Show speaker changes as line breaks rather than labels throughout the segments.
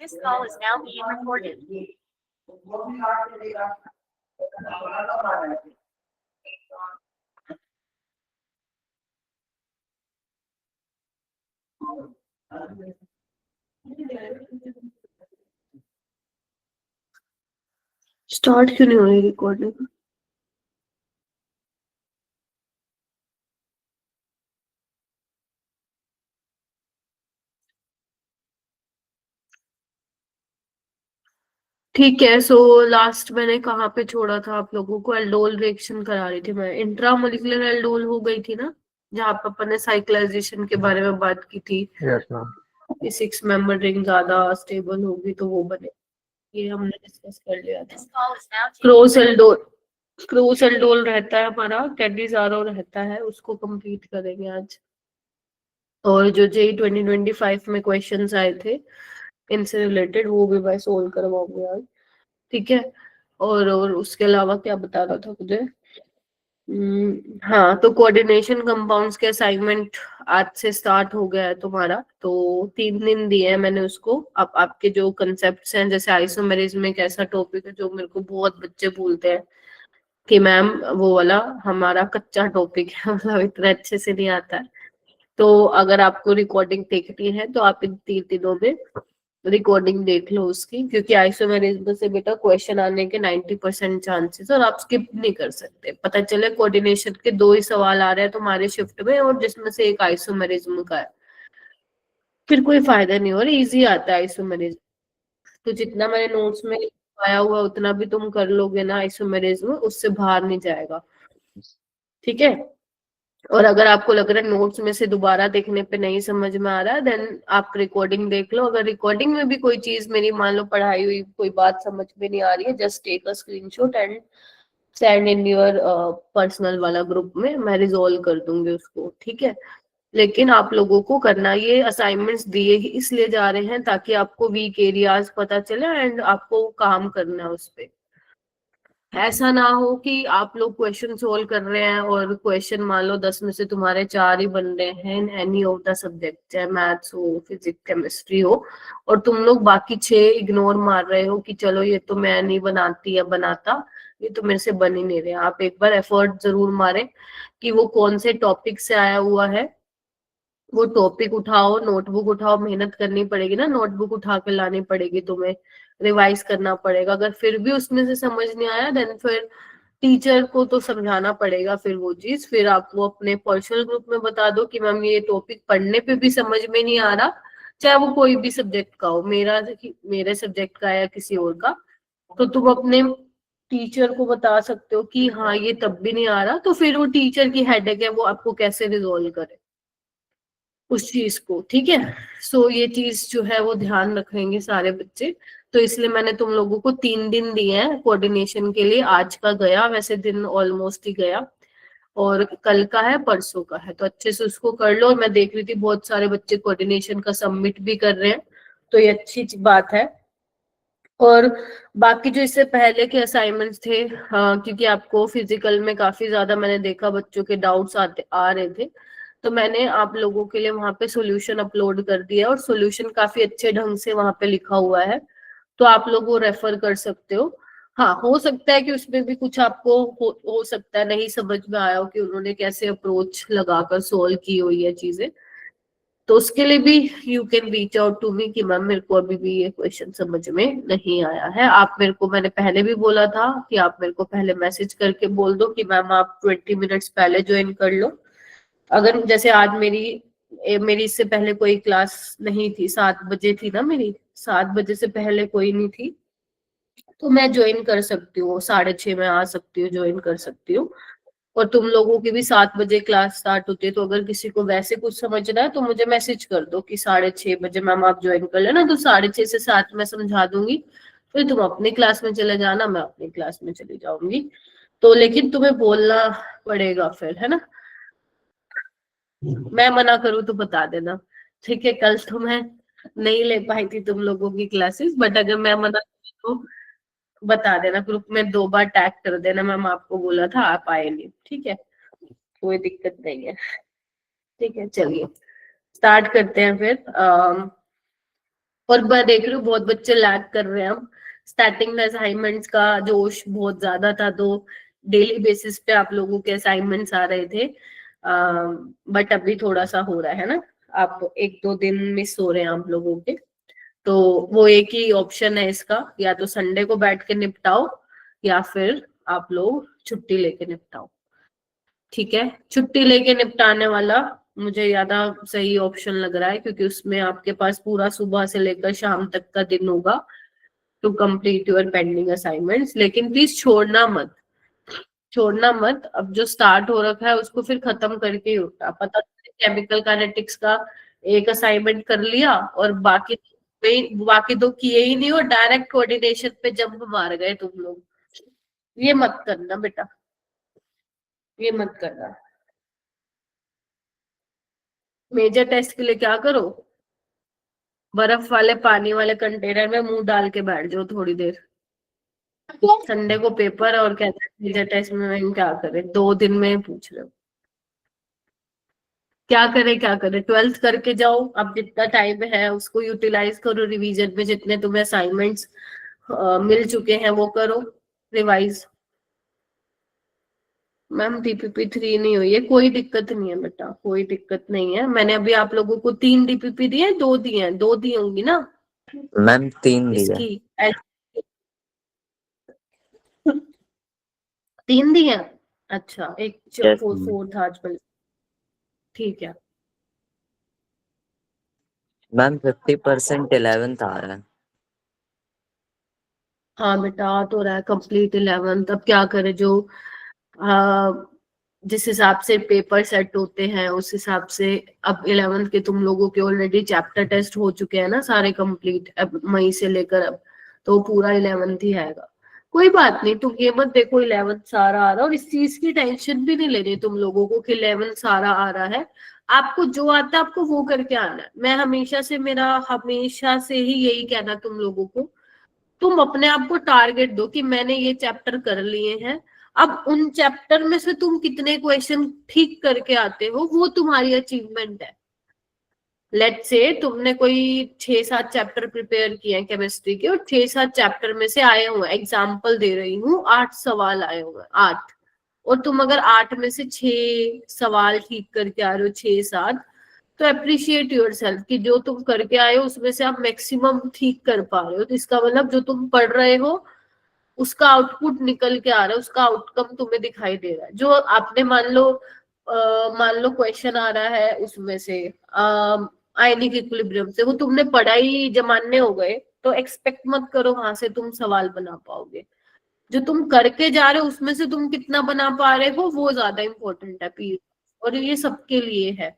This call is now being recorded.
Start क्यों नहीं हो रही रिकॉर्डिंग? ठीक है, सो लास्ट मैंने कहाँ पे छोड़ा था आप लोगों को? एल्डोल रिएक्शन करा रही थी मैं। इंट्रामोलिकुलर एल्डोल हो गई थी ना, जहाँ पे अपन ने साइक्लाइजेशन के बारे में बात की थी।
Yes ma'am.
कि 6 मेंबर रिंग ज्यादा स्टेबल होगी तो वो बने, ये हमने डिस्कस कर लिया था। क्रोसेल्डोल रहता है हमारा, कैडिजारो रहता है, उसको कंप्लीट करेंगे आज। और जो जेई 2025 में क्वेश्चंस आए थे इनसे रिलेटेड, वो भी मैं सोल्व करवाऊंगी आज, ठीक है। और उसके अलावा क्या बताना था मुझे? हाँ, तो कोऑर्डिनेशन कंपाउंड्स के असाइनमेंट आज से स्टार्ट हो गया है तुम्हारा। तो 3 दिन दिए हैं मैंने उसको। अब आपके जो कंसेप्ट्स हैं, जैसे आइसोमेरिज्म एक ऐसा टॉपिक है जो मेरे को बहुत बच्चे बोलते हैं कि मैम वो वाला हमारा कच्चा टॉपिक है, मतलब इतना अच्छे से नहीं आता है। तो अगर आपको रिकॉर्डिंग देखनी है तो आप इन 3 दिनों में रिकॉर्डिंग देख लो उसकी, क्योंकि आइसोमेरिज्म से बेटा क्वेश्चन आने के 90% चांसेस, और आप स्किप नहीं कर सकते। पता चले कोऑर्डिनेशन के 2 ही सवाल आ रहे हैं तुम्हारे शिफ्ट में और जिसमें से एक आइसोमेरिज्म का है, फिर कोई फायदा नहीं। और इजी आता है आइसोमेरिज्म, तो जितना मैंने नोट्स में आया हुआ उतना भी तुम कर लोगे ना आइसोमेरिज्म, उससे बाहर नहीं जाएगा, ठीक है। और अगर आपको लग रहा है नोट्स में से दोबारा देखने पे नहीं समझ में आ रहा है, देन आप रिकॉर्डिंग देख लो। अगर रिकॉर्डिंग में भी कोई चीज मेरी मान लो पढ़ाई हुई कोई बात समझ में नहीं आ रही है, just take a screenshot and send in your personal वाला ग्रुप में, मैं रिजोल्व कर दूंगी उसको, ठीक है। लेकिन आप लोगों को करना, ये असाइनमेंट्स दिए ही इसलिए जा रहे हैं ताकि आपको वीक एरियाज पता चले एंड आपको काम करना है उस पे। ऐसा ना हो कि आप लोग क्वेश्चन सोल्व कर रहे हैं और क्वेश्चन मान लो 10 में से तुम्हारे 4 ही बन रहे हैं in any of the subject, चाहे मैथ्स हो, फिजिक्स, केमिस्ट्री हो, और तुम लोग बाकी 6 इग्नोर मार रहे हो कि चलो ये तो मैं नहीं बनाती या बनाता, ये तो मेरे से बन ही नहीं रहे। आप एक बार एफर्ट जरूर मारे कि वो कौन से टॉपिक से आया हुआ है, वो टॉपिक उठाओ, नोटबुक उठाओ, मेहनत करनी पड़ेगी ना, नोटबुक उठा के लानी पड़ेगी तुम्हें, रिवाइज करना पड़ेगा। अगर फिर भी उसमें से समझ नहीं आया, देन फिर टीचर को तो समझाना पड़ेगा फिर वो चीज। फिर आप वो अपने पर्सनल ग्रुप में बता दो कि मैम ये टॉपिक पढ़ने पे भी समझ में नहीं आ रहा, चाहे वो कोई भी सब्जेक्ट का हो, मेरे सब्जेक्ट का या किसी और का, तो तुम अपने टीचर को बता सकते हो कि हाँ ये तब भी नहीं आ रहा। तो फिर वो टीचर की हेडेक है, वो आपको कैसे रिजोल्व करे उस चीज को, ठीक है। सो ये चीज जो है वो ध्यान रखेंगे सारे बच्चे। तो इसलिए मैंने तुम लोगों को 3 दिन दिए हैं कोऑर्डिनेशन के लिए। आज का गया, वैसे दिन ऑलमोस्ट ही गया, और कल का है, परसों का है, तो अच्छे से उसको कर लो। और मैं देख रही थी बहुत सारे बच्चे कोऑर्डिनेशन का सबमिट भी कर रहे हैं, तो ये अच्छी बात है। और बाकी जो इससे पहले के असाइनमेंट्स थे, हाँ, क्योंकि आपको फिजिकल में काफी ज्यादा मैंने देखा बच्चों के डाउट्स आ रहे थे, तो मैंने आप लोगों के लिए वहां पे सॉल्यूशन अपलोड कर दिया, और सॉल्यूशन काफी अच्छे ढंग से वहां पे लिखा हुआ है, तो आप लोग वो रेफर कर सकते हो। हाँ, हो सकता है कि उसमें भी कुछ आपको हो सकता है नहीं समझ में आया हो कि उन्होंने कैसे अप्रोच लगाकर सोल्व की हुई है चीजें, तो उसके लिए भी you can reach out to me कि मैम मेरे को अभी भी ये क्वेश्चन समझ में नहीं आया है। आप मेरे को, मैंने पहले भी बोला था कि आप मेरे को पहले मैसेज करके बोल दो कि मैम आप 20 मिनट्स पहले ज्वाइन कर लो। अगर जैसे आज मेरी इससे पहले कोई क्लास नहीं थी, 7 बजे थी ना मेरी, 7 बजे से पहले कोई नहीं थी, तो मैं ज्वाइन कर सकती हूँ, 6:30 में आ सकती हूँ, ज्वाइन कर सकती हूँ। और तुम लोगों की भी 7 बजे क्लास स्टार्ट होती है, तो अगर किसी को वैसे कुछ समझना है तो मुझे मैसेज कर दो कि 6:30 बजे मैम आप ज्वाइन कर लेना, तो 6:30 से 7 मैं समझा दूंगी, फिर तुम अपनी क्लास में चले जाना, मैं अपनी क्लास में चली जाऊंगी। तो लेकिन तुम्हें बोलना पड़ेगा फिर, है ना। मैं मना करूँ तो बता देना, ठीक है। कल तो मैं नहीं ले पाई थी तुम लोगों की क्लासेस, बट अगर मैं मना करूँ तो बता देना, ग्रुप में 2 बार टैग कर देना, मैम आपको बोला था आप आए नहीं, ठीक है, कोई दिक्कत नहीं है, ठीक है। चलिए, स्टार्ट करते हैं फिर। और मैं देख रही हूँ बहुत बच्चे लैग कर रहे हैं। अब स्टार्टिंग में असाइनमेंट्स का जोश बहुत ज्यादा था, तो डेली बेसिस पे आप लोगों के असाइनमेंट्स आ रहे थे, बट अभी थोड़ा सा हो रहा है ना, आप एक दो दिन मिस हो रहे हैं आप लोगों के। तो वो एक ही ऑप्शन है इसका, या तो संडे को बैठ के निपटाओ या फिर आप लोग छुट्टी लेके निपटाओ। ठीक है, छुट्टी लेके निपटाने वाला मुझे ज्यादा सही ऑप्शन लग रहा है, क्योंकि उसमें आपके पास पूरा सुबह से लेकर शाम तक का दिन होगा to complete your pending assignments. लेकिन प्लीज छोड़ना मत, छोड़ना मत। अब जो स्टार्ट हो रखा है उसको फिर खत्म करके ही उठा। पता, केमिकल काइनेटिक्स का एक असाइनमेंट कर लिया और बाकी दो किए ही नहीं, और डायरेक्ट कोऑर्डिनेशन पे जंप मार गए तुम लोग। ये मत करना बेटा, ये मत करना। मेजर टेस्ट के लिए क्या करो, बर्फ वाले पानी वाले कंटेनर में मुंह डाल के बैठ जाओ थोड़ी देर। संडे को पेपर और कहते हैं मेजर टेस्ट में मैं क्या करे, 2 दिन में पूछ रहे हो। क्या करे, 12th करके जाओ। अब जितना टाइम है उसको यूटिलाइज करो, रिवीजन में जितने तुम्हें असाइनमेंट्स मिल चुके हैं वो करो रिवाइज। मैम DPP 3 नहीं हुई है, कोई दिक्कत नहीं है बेटा, कोई दिक्कत नहीं है। मैंने अभी आप लोगों को 3 DPP दिए, 2 दिए हैं, 2 दी होंगी ना
मैम 3 दिया।
इसकी। 3 दिए हैं, अच्छा। एक
Yes,
फोर्थ आज बल, ठीक है।
मैम 50% 11th आ रहा है।
हाँ बेटा, आ तो रहा है कंप्लीट 11th। अब क्या करे, जो आ, जिस हिसाब से पेपर सेट होते हैं उस हिसाब से अब 11th के तुम लोगों के ऑलरेडी चैप्टर टेस्ट हो चुके हैं ना सारे कंप्लीट, अब मई से लेकर अब तो पूरा 11th ही आएगा। कोई बात नहीं, तुम ये मत देखो 11th सारा आ रहा, और इस चीज की टेंशन भी नहीं लेनी तुम लोगों को कि 11th सारा आ रहा है। आपको जो आता है आपको वो करके आना है। मैं मेरा हमेशा से ही यही कहना तुम लोगों को, तुम अपने आप को टारगेट दो कि मैंने ये चैप्टर कर लिए हैं। अब उन चैप्टर में से तुम कितने क्वेश्चन ठीक करके आते हो वो तुम्हारी अचीवमेंट है। लेट से तुमने कोई 6-7 चैप्टर प्रिपेयर किए हैं केमिस्ट्री के, और 6-7 चैप्टर में से आए हुए, एग्जाम्पल दे रही हूँ, 8 सवाल आए हुए, 8, और तुम अगर 8 में से 6 सवाल ठीक करके आ रहे हो, 6-7, तो अप्रिशिएट योर सेल्फ कि जो तुम करके आए हो उसमें से आप मैक्सिमम ठीक कर पा रहे हो। तो इसका मतलब जो तुम पढ़ रहे हो उसका आउटपुट निकल के आ रहा है, उसका आउटकम तुम्हें दिखाई दे रहा है। जो आपने मान लो क्वेश्चन आ रहा है उसमें से आयनिक इक्विलिब्रियम से, वो तुमने पढ़ाई जमाने हो गए, तो एक्सपेक्ट मत करो वहां से तुम सवाल बना पाओगे। जो तुम करके जा रहे हो उसमें से तुम कितना बना पा रहे हो वो ज्यादा इंपॉर्टेंट है पी। और ये सबके लिए है,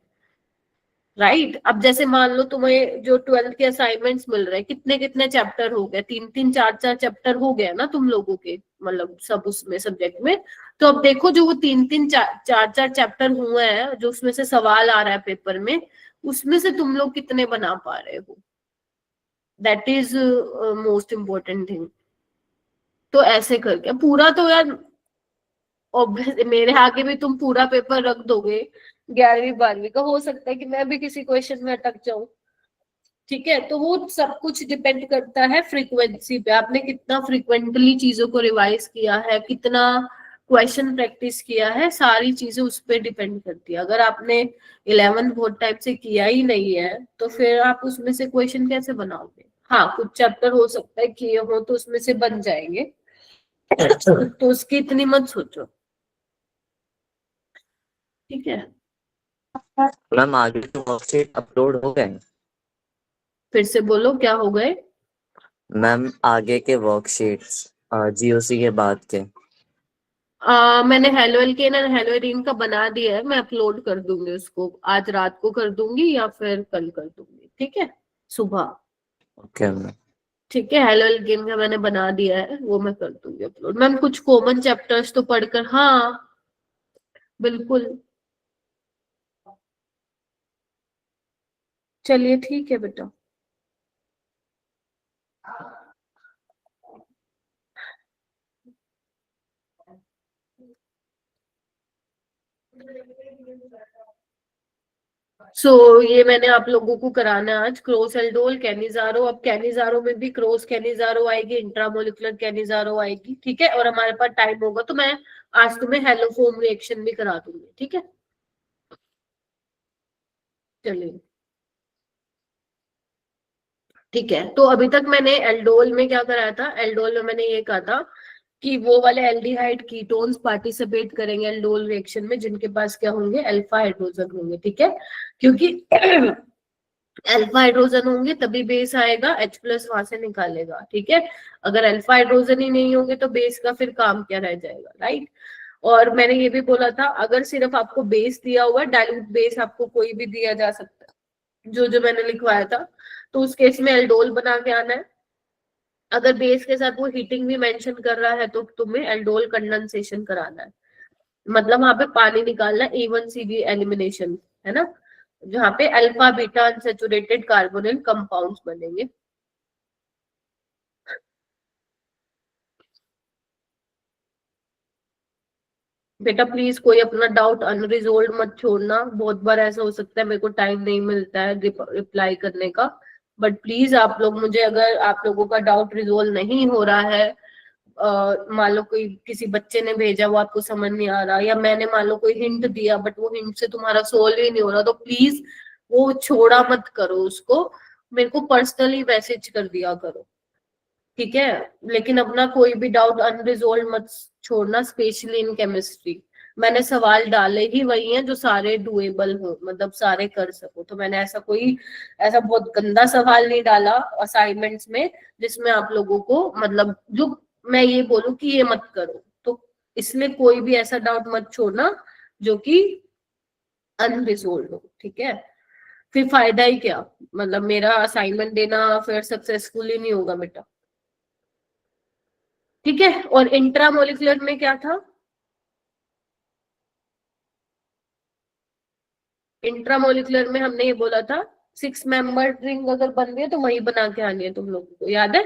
राइट। अब जैसे मान लो तुम्हें जो 12th के असाइनमेंट्स मिल रहे हैं, कितने कितने चैप्टर हो गए, 3-3 4-4 चैप्टर हो गए ना तुम लोगों के, मतलब सब उसमें सब्जेक्ट में। तो अब देखो जो वो 3-3 4-4 चैप्टर हुए हैं, जो उसमें से सवाल आ रहा है पेपर में, उसमें से तुम लोग कितने बना पा रहे हो, that is most important thing. तो ऐसे करके पूरा तो यार ऑब्वियस, मेरे आगे भी तुम पूरा पेपर रख दोगे 11वीं 12वीं का, हो सकता है कि मैं भी किसी क्वेश्चन में अटक जाऊं। ठीक है, तो वो सब कुछ डिपेंड करता है फ्रीक्वेंसी पे, आपने कितना फ्रीक्वेंटली चीजों को रिवाइज किया है, कितना क्वेश्चन प्रैक्टिस किया है, सारी चीजें उस पर डिपेंड करती है। अगर आपने 11 बहुत टाइप से किया ही नहीं है तो फिर आप उसमें से क्वेश्चन कैसे बनाओगे। हाँ, कुछ चैप्टर हो सकता है किए हो तो उसमें से बन जाएंगे, तो उसकी इतनी मत सोचो। ठीक है,
मैम आगे के वर्कशीट अपलोड हो गए।
फिर से बोलो क्या हो गए।
मैम आगे के वर्कशीट्स GOC के बाद के।
मैंने हेलो एल्केन और हेलो एरीन का बना दिया है, मैं अपलोड कर दूंगी उसको, आज रात को कर दूंगी या फिर कल कर दूंगी, ठीक है, सुबह।
Okay ma'am.
ठीक है, हेलो एल्केन का मैंने बना दिया है, वो मैं कर दूंगी अपलोड। मैम कुछ कॉमन चैप्टर्स तो पढ़कर, हाँ बिल्कुल। चलिए ठीक है बेटा। ये मैंने आप लोगों को कराना है आज, क्रोस एल्डोल, कैनिजारो। अब कैनिजारो में भी क्रोस कैनिजारो आएगी, इंट्रामोलिकुलर कैनिजारो आएगी, ठीक है। और हमारे पास टाइम होगा तो मैं आज तुम्हें हेलोफोम रिएक्शन भी करा दूंगी, ठीक है। चलिए ठीक है, तो अभी तक मैंने एल्डोल में क्या कराया था, एल्डोल में मैंने ये कहा था कि वो वाले एल्डिहाइड कीटोन्स पार्टिसिपेट करेंगे एल्डोल रिएक्शन में जिनके पास क्या होंगे, अल्फा हाइड्रोजन होंगे, ठीक है। क्योंकि अल्फा हाइड्रोजन होंगे तभी बेस आएगा, H+ वहां से निकालेगा, ठीक है। अगर अल्फा हाइड्रोजन ही नहीं होंगे तो बेस का फिर काम क्या रह जाएगा, राइट। और मैंने ये भी बोला था, अगर सिर्फ आपको बेस दिया हुआ, डाइल्यूट बेस आपको कोई भी दिया जा सकता है, जो जो मैंने लिखवाया था, तो उस केस में एल्डोल बना के आना है। अगर बेस के साथ वो हीटिंग भी मेंशन कर रहा है तो तुम्हें एल्डोल कंडेंसेशन कराना है, मतलब वहां पे पानी निकालना, A1C एलिमिनेशन, है ना, जहाँ पे alpha beta unsaturated carbonyl compounds बनेंगे। बेटा प्लीज कोई अपना डाउट अनरिजोल्व मत छोड़ना, बहुत बार ऐसा हो सकता है मेरे को टाइम नहीं मिलता है रिप्लाई करने का, बट प्लीज आप लोग मुझे, अगर आप लोगों का डाउट रिजोल्व नहीं हो रहा है, मान लो कोई किसी बच्चे ने भेजा वो आपको समझ नहीं आ रहा, या मैंने मान लो कोई हिंट दिया बट वो हिंट से तुम्हारा सोल्व ही नहीं हो रहा, तो प्लीज वो छोड़ा मत करो उसको, मेरे को पर्सनली मैसेज कर दिया करो, ठीक है। लेकिन अपना कोई भी डाउट अनरिजोल्व मत छोड़ना, स्पेशली इन केमिस्ट्री। मैंने सवाल डाले ही वही हैं जो सारे डुएबल हो, मतलब सारे कर सको, तो मैंने ऐसा बहुत गंदा सवाल नहीं डाला असाइनमेंट्स में जिसमें आप लोगों को मतलब जो मैं ये बोलूं कि ये मत करो, तो इसलिए कोई भी ऐसा डाउट मत छोड़ना जो कि अनरिजोल्व हो, ठीक है। फिर फायदा ही क्या, मतलब मेरा असाइनमेंट देना फिर सक्सेसफुल ही नहीं होगा बेटा, ठीक है। और इंट्रामोलिकुलर में क्या था, इंट्रामोलिकुलर में हमने ये बोला था 6 मेंबर रिंग अगर बन रही है तो वही बना के आनी है, तुम लोगों को याद है।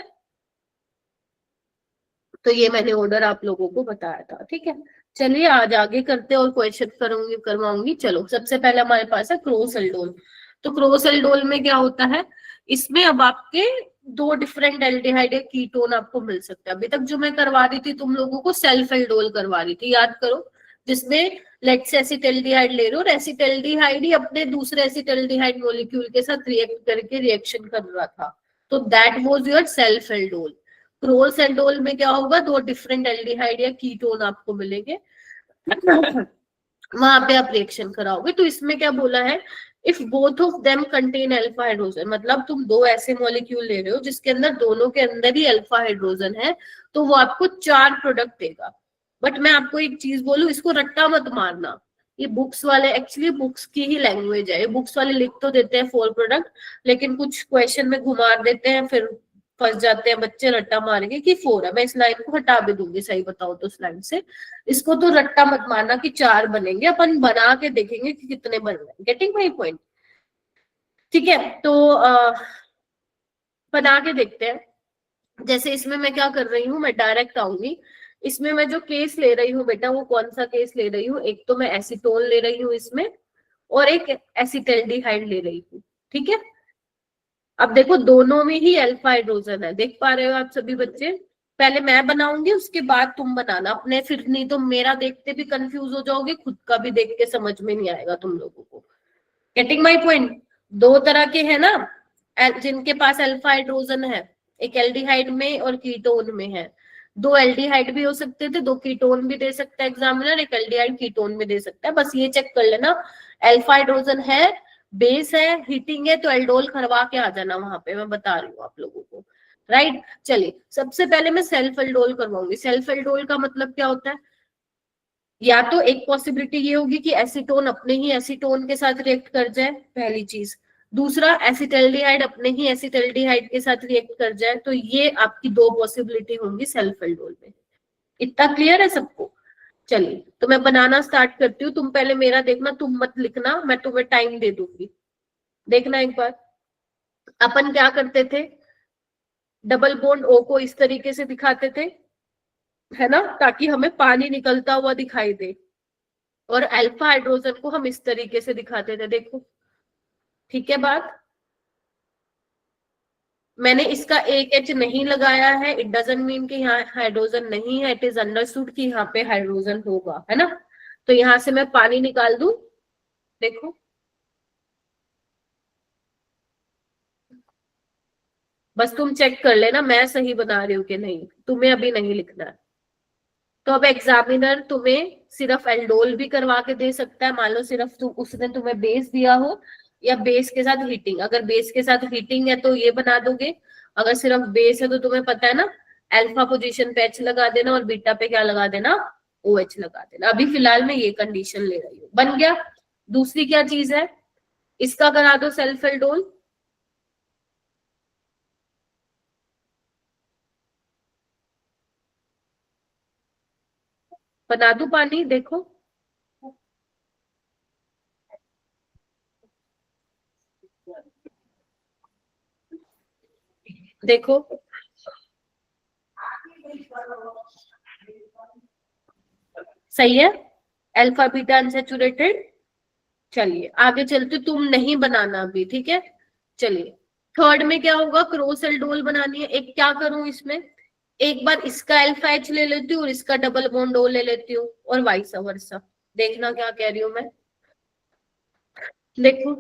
तो ये मैंने ऑर्डर आप लोगों को बताया था, ठीक है। चलिए आज आगे करते हैं और क्वेश्चन करूंगी करवाऊंगी। चलो सबसे पहले हमारे पास है क्रोसेल्डोल। तो क्रोसेल्डोल में क्या होता है, इसमें अब आपके दो डिफरेंट एल्डिहाइड कीटोन आपको मिल सकते हैं। अभी तक जो मैं करवा रही थी तुम लोगों को सेल्फ एल्डोल करवा रही थी, याद करो, जिसमें लेट्स एसिटल्डिहाइड ले रहे हो और एसिटल्डिहाइड ही अपने दूसरे एसिटल्डिहाइड मॉलिक्यूल के साथ रिएक्ट करके रिएक्शन कर रहा था, तो that was your self aldol. Cross aldol में क्या होगा, दो डिफरेंट एल्डिहाइड या कीटोन आपको मिलेंगे, वहां पे आप रिएक्शन कराओगे। तो इसमें क्या बोला है, if both of them contain alpha hydrogen, मतलब तुम दो ऐसे मॉलिक्यूल ले रहे हो जिसके अंदर दोनों के अंदर ही अल्फा हाइड्रोजन है, तो वो आपको 4 प्रोडक्ट देगा। बट मैं आपको एक चीज बोलूं, इसको रट्टा मत मारना, ये बुक्स वाले एक्चुअली बुक्स की ही लैंग्वेज है, बुक्स वाले लिख तो देते हैं 4 प्रोडक्ट, लेकिन कुछ क्वेश्चन में घुमा देते हैं, फिर फंस जाते हैं बच्चे रट्टा मारेंगे कि 4 है। मैं इस लाइन को हटा भी दूंगी, सही बताऊं तो, उस लाइन से। इसको तो रट्टा मत मारना कि 4 बनेंगे, अपन बना के देखेंगे कि कितने बन रहे हैं, गेटिंग माई पॉइंट, ठीक है। तो बना के देखते हैं। जैसे इसमें मैं क्या कर रही हूँ, मैं डायरेक्ट आऊंगी, इसमें मैं जो केस ले रही हूँ बेटा, वो कौन सा केस ले रही हूँ, एक तो मैं एसीटोन ले रही हूँ इसमें, और एक एसिटल्डिहाइड ले रही हूँ, ठीक है। अब देखो दोनों में ही अल्फा हाइड्रोजन है, देख पा रहे हो आप सभी बच्चे। पहले मैं बनाऊंगी उसके बाद तुम बनाना अपने, फिर नहीं तो मेरा देखते भी कंफ्यूज हो जाओगे, खुद का भी देख के समझ में नहीं आएगा तुम लोगों को, गेटिंग माई पॉइंट। दो तरह के है ना, जिनके पास अल्फा हाइड्रोजन है, एक एल्डिहाइड में और कीटोन में है। दो एल्डिहाइड भी हो सकते थे, दो कीटोन भी दे सकता है एग्जामिनर, एक एल्डिहाइड कीटोन भी दे सकता है, बस ये चेक कर लेना अल्फा हाइड्रोजन है, बेस है, हीटिंग है, तो एल्डोल करवा के आ जाना वहां पे, मैं बता रही हूँ आप लोगों को, राइट। चलिए सबसे पहले मैं सेल्फ एल्डोल करवाऊंगी। सेल्फ एल्डोल का मतलब क्या होता है, या तो एक पॉसिबिलिटी ये होगी कि एसीटोन अपने ही एसीटोन के साथ रिएक्ट कर जाए, पहली चीज। दूसरा, एसिटल्डिहाइड अपने ही एसिटल्डिहाइड के साथ रिएक्ट कर जाए, तो ये आपकी दो पॉसिबिलिटी होंगी सेल्फ एल्डोल में। इतना क्लियर है सबको। चलिए तो मैं बनाना स्टार्ट करती हूँ, तुम पहले मेरा देखना, तुम मत लिखना, मैं तुम्हें टाइम दे दूंगी। देखना एक बार, अपन क्या करते थे, डबल बॉन्ड ओ को इस तरीके से दिखाते थे, है ना, ताकि हमें पानी निकलता हुआ दिखाई दे, और अल्फा हाइड्रोजन को हम इस तरीके से दिखाते थे, देखो ठीक है बात। मैंने इसका एक एच नहीं लगाया है, इट डजंट मीन कि यहाँ हाइड्रोजन नहीं है, इट इज अंडरस्टूड कि यहाँ पे हाइड्रोजन होगा, है ना। तो यहाँ से मैं पानी निकाल दूं, देखो बस तुम चेक कर लेना मैं सही बना रही हूँ कि नहीं, तुम्हें अभी नहीं लिखना है। तो अब एग्जामिनर तुम्हें सिर्फ एल्डोल भी करवा के दे सकता है, मान लो सिर्फ उसने तुम्हें बेस दिया हो, या बेस के साथ हीटिंग, अगर बेस के साथ हीटिंग है तो ये बना दोगे, अगर सिर्फ बेस है तो तुम्हें पता है ना, अल्फा पोजीशन पे एच लगा देना और बीटा पे क्या लगा देना, ओ एच लगा देना। अभी फिलहाल मैं ये कंडीशन ले रही हूँ, बन गया। दूसरी क्या चीज है, इसका करा दो सेल्फ एल्डोल, बना दू पानी, देखो देखो सही है, अल्फा बीटा अनसैचुरेटेड। चलिए आगे चलते, तुम नहीं बनाना अभी, ठीक है। चलिए थर्ड में क्या होगा, क्रॉस एल्डोल बनानी है। एक क्या करूं इसमें, एक बार इसका अल्फा एच ले लेती हूँ और इसका डबल बॉन्ड ओ ले लेती हूँ, और वाइस वर्सा। देखना क्या कह रही हूँ मैं, देखो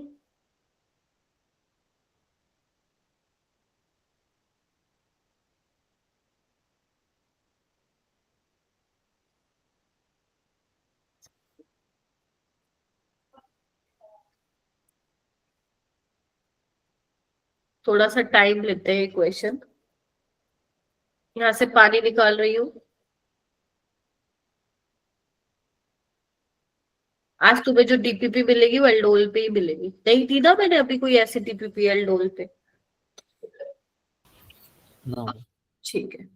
थोड़ा सा टाइम लेते हैं क्वेश्चन, यहाँ से पानी निकाल रही हूँ। आज तुम्हें जो डीपीपी मिलेगी वो एल्डोल पे ही मिलेगी, नहीं थी ना मैंने अभी कोई ऐसी डीपीपी एल्डोल पे। ठीक है,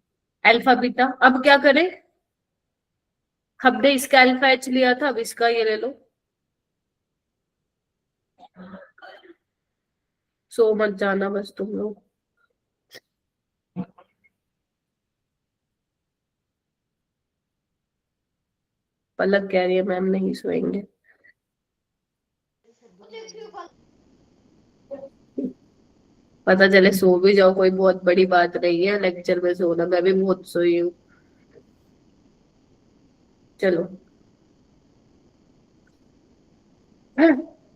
अल्फा बीटा। अब क्या करें, हमने इसका अल्फा एच लिया था, अब इसका ये ले लो, सो मत जाना बस तुम लोग। पलक कह रही है मैम नहीं सोएंगे, पता चले सो भी जाओ, कोई बहुत बड़ी बात नहीं है लेक्चर में सोना, मैं भी बहुत सोई हूँ। चलो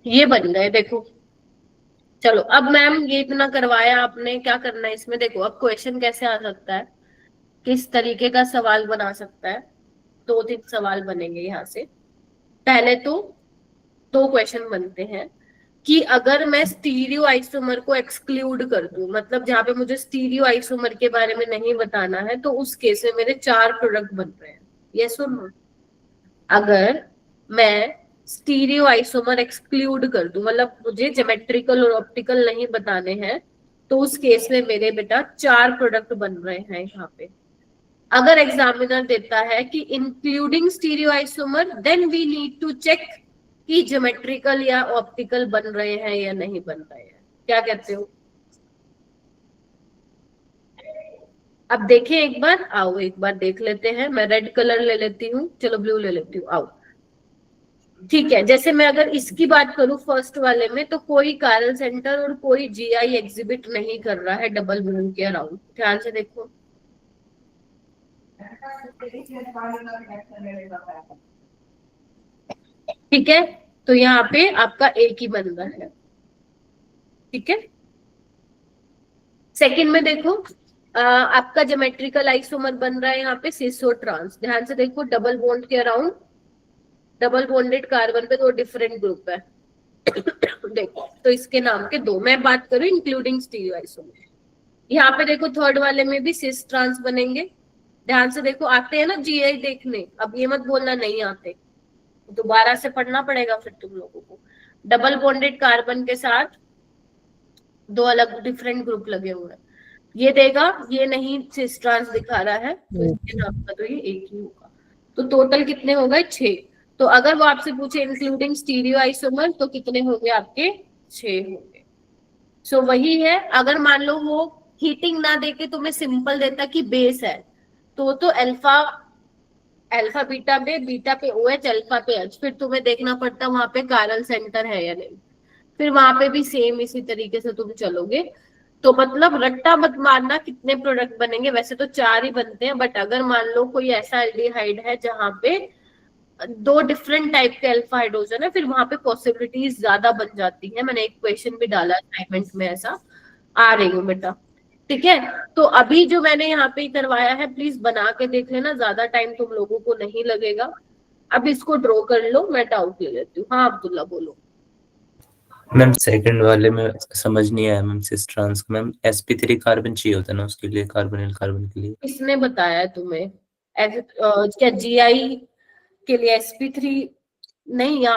ये बन गए देखो। चलो अब मैम ये इतना करवाया आपने, क्या करना है इसमें, देखो अब क्वेश्चन कैसे आ सकता है, किस तरीके का सवाल बना सकता है। दो तीन सवाल बनेंगे यहाँ से। पहले तो दो क्वेश्चन बनते हैं कि अगर मैं स्टीरियो आइसोमर को एक्सक्लूड कर दूं, मतलब जहां पे मुझे स्टीरियो आइसोमर के बारे में नहीं बताना है, तो उस केस में मेरे चार प्रोडक्ट बन रहे हैं, ये सुनो। अगर मैं स्टीरियो आइसोमर एक्सक्लूड कर दूं, मतलब मुझे ज्योमेट्रिकल और ऑप्टिकल नहीं बताने हैं, तो उस केस में मेरे बेटा चार प्रोडक्ट बन रहे हैं यहाँ पे। अगर एग्जामिनर देता है कि including stereo isomer, then we need to check कि ज्योमेट्रिकल या ऑप्टिकल बन रहे हैं या नहीं बन रहे हैं। क्या कहते हो, अब देखें एक बार, आओ एक बार देख लेते हैं। मैं रेड कलर ले लेती हूँ, चलो ब्लू ले लेती हूँ, आओ। ठीक है, जैसे मैं अगर इसकी बात करूं फर्स्ट वाले में, तो कोई कार्ल सेंटर और कोई जीआई एग्जिबिट नहीं कर रहा है डबल बॉन्ड के अराउंड, ध्यान से देखो। ठीक है, तो यहाँ पे आपका एक ही बन रहा है, ठीक है। सेकंड में देखो, आपका ज्योमेट्रिकल आइसोमर बन रहा है यहाँ पे सिस और ट्रांस, ध्यान से देखो, डबल बॉन्ड के अराउंड डबल बॉन्डेड कार्बन पे दो डिफरेंट ग्रुप है देखो, तो इसके नाम के दो, मैं बात करूं इंक्लूडिंग स्टीरियो आइसोमर। यहाँ पे देखो थर्ड वाले में भी सिस ट्रांस बनेंगे, ध्यान से देखो, आते हैं ना जीआई देखने, अब ये मत बोलना नहीं आते, दोबारा से पढ़ना पड़ेगा फिर तुम लोगों को। डबल बॉन्डेड कार्बन के साथ दो अलग डिफरेंट ग्रुप लगे हुए हैं, ये देगा, ये नहीं सिस ट्रांस दिखा रहा है, तो इसके नाम का तो ये एक ही होगा। तो टोटल कितने हो गए, 6। तो अगर वो आपसे पूछे इंक्लूडिंग स्टीरियो आइसोमर, तो कितने हो गए आपके, 6 हो गए। सो वही है, अगर मान लो वो हीटिंग ना देके तुम्हें सिंपल देता कि बेस है, तो अल्फा अल्फा बीटा पे ओ एच, अल्फा पे एच, फिर तुम्हें देखना पड़ता वहां पे कार्ल सेंटर है या नहीं, फिर वहां पे भी सेम इसी तरीके से तुम चलोगे। तो मतलब रट्टा मत मारना कितने प्रोडक्ट बनेंगे, वैसे तो 4 ही बनते हैं, बट अगर मान लो कोई ऐसा एल्डिहाइड है जहां पे 2 डिफरेंट टाइप के अल्फा हाइड्रोजन है, फिर वहां पे पॉसिबिलिटीज ज्यादा बन जाती है। मैंने एक क्वेश्चन भी डाला असाइनमेंट में, ऐसा आ रही हूँ बेटा। ठीक है, तो अभी जो मैंने यहाँ पे करवाया है प्लीज बना के देख लेना, ज्यादा टाइम तुम लोगों को नहीं लगेगा। अब इसको ड्रॉ कर लो, मैं डाउट ले लेती हूँ। हाँ अब्दुल्ला बोलो।
मैम सेकंड वाले में समझ नहीं आया ma'am, cis trans ma'am sp3 carbon चाहिए होता है ना उसके लिए, कार्बोनिल कार्बन के लिए।
किसने बताया तुम्हें? क्या जीआई के लिए sp3 नहीं, या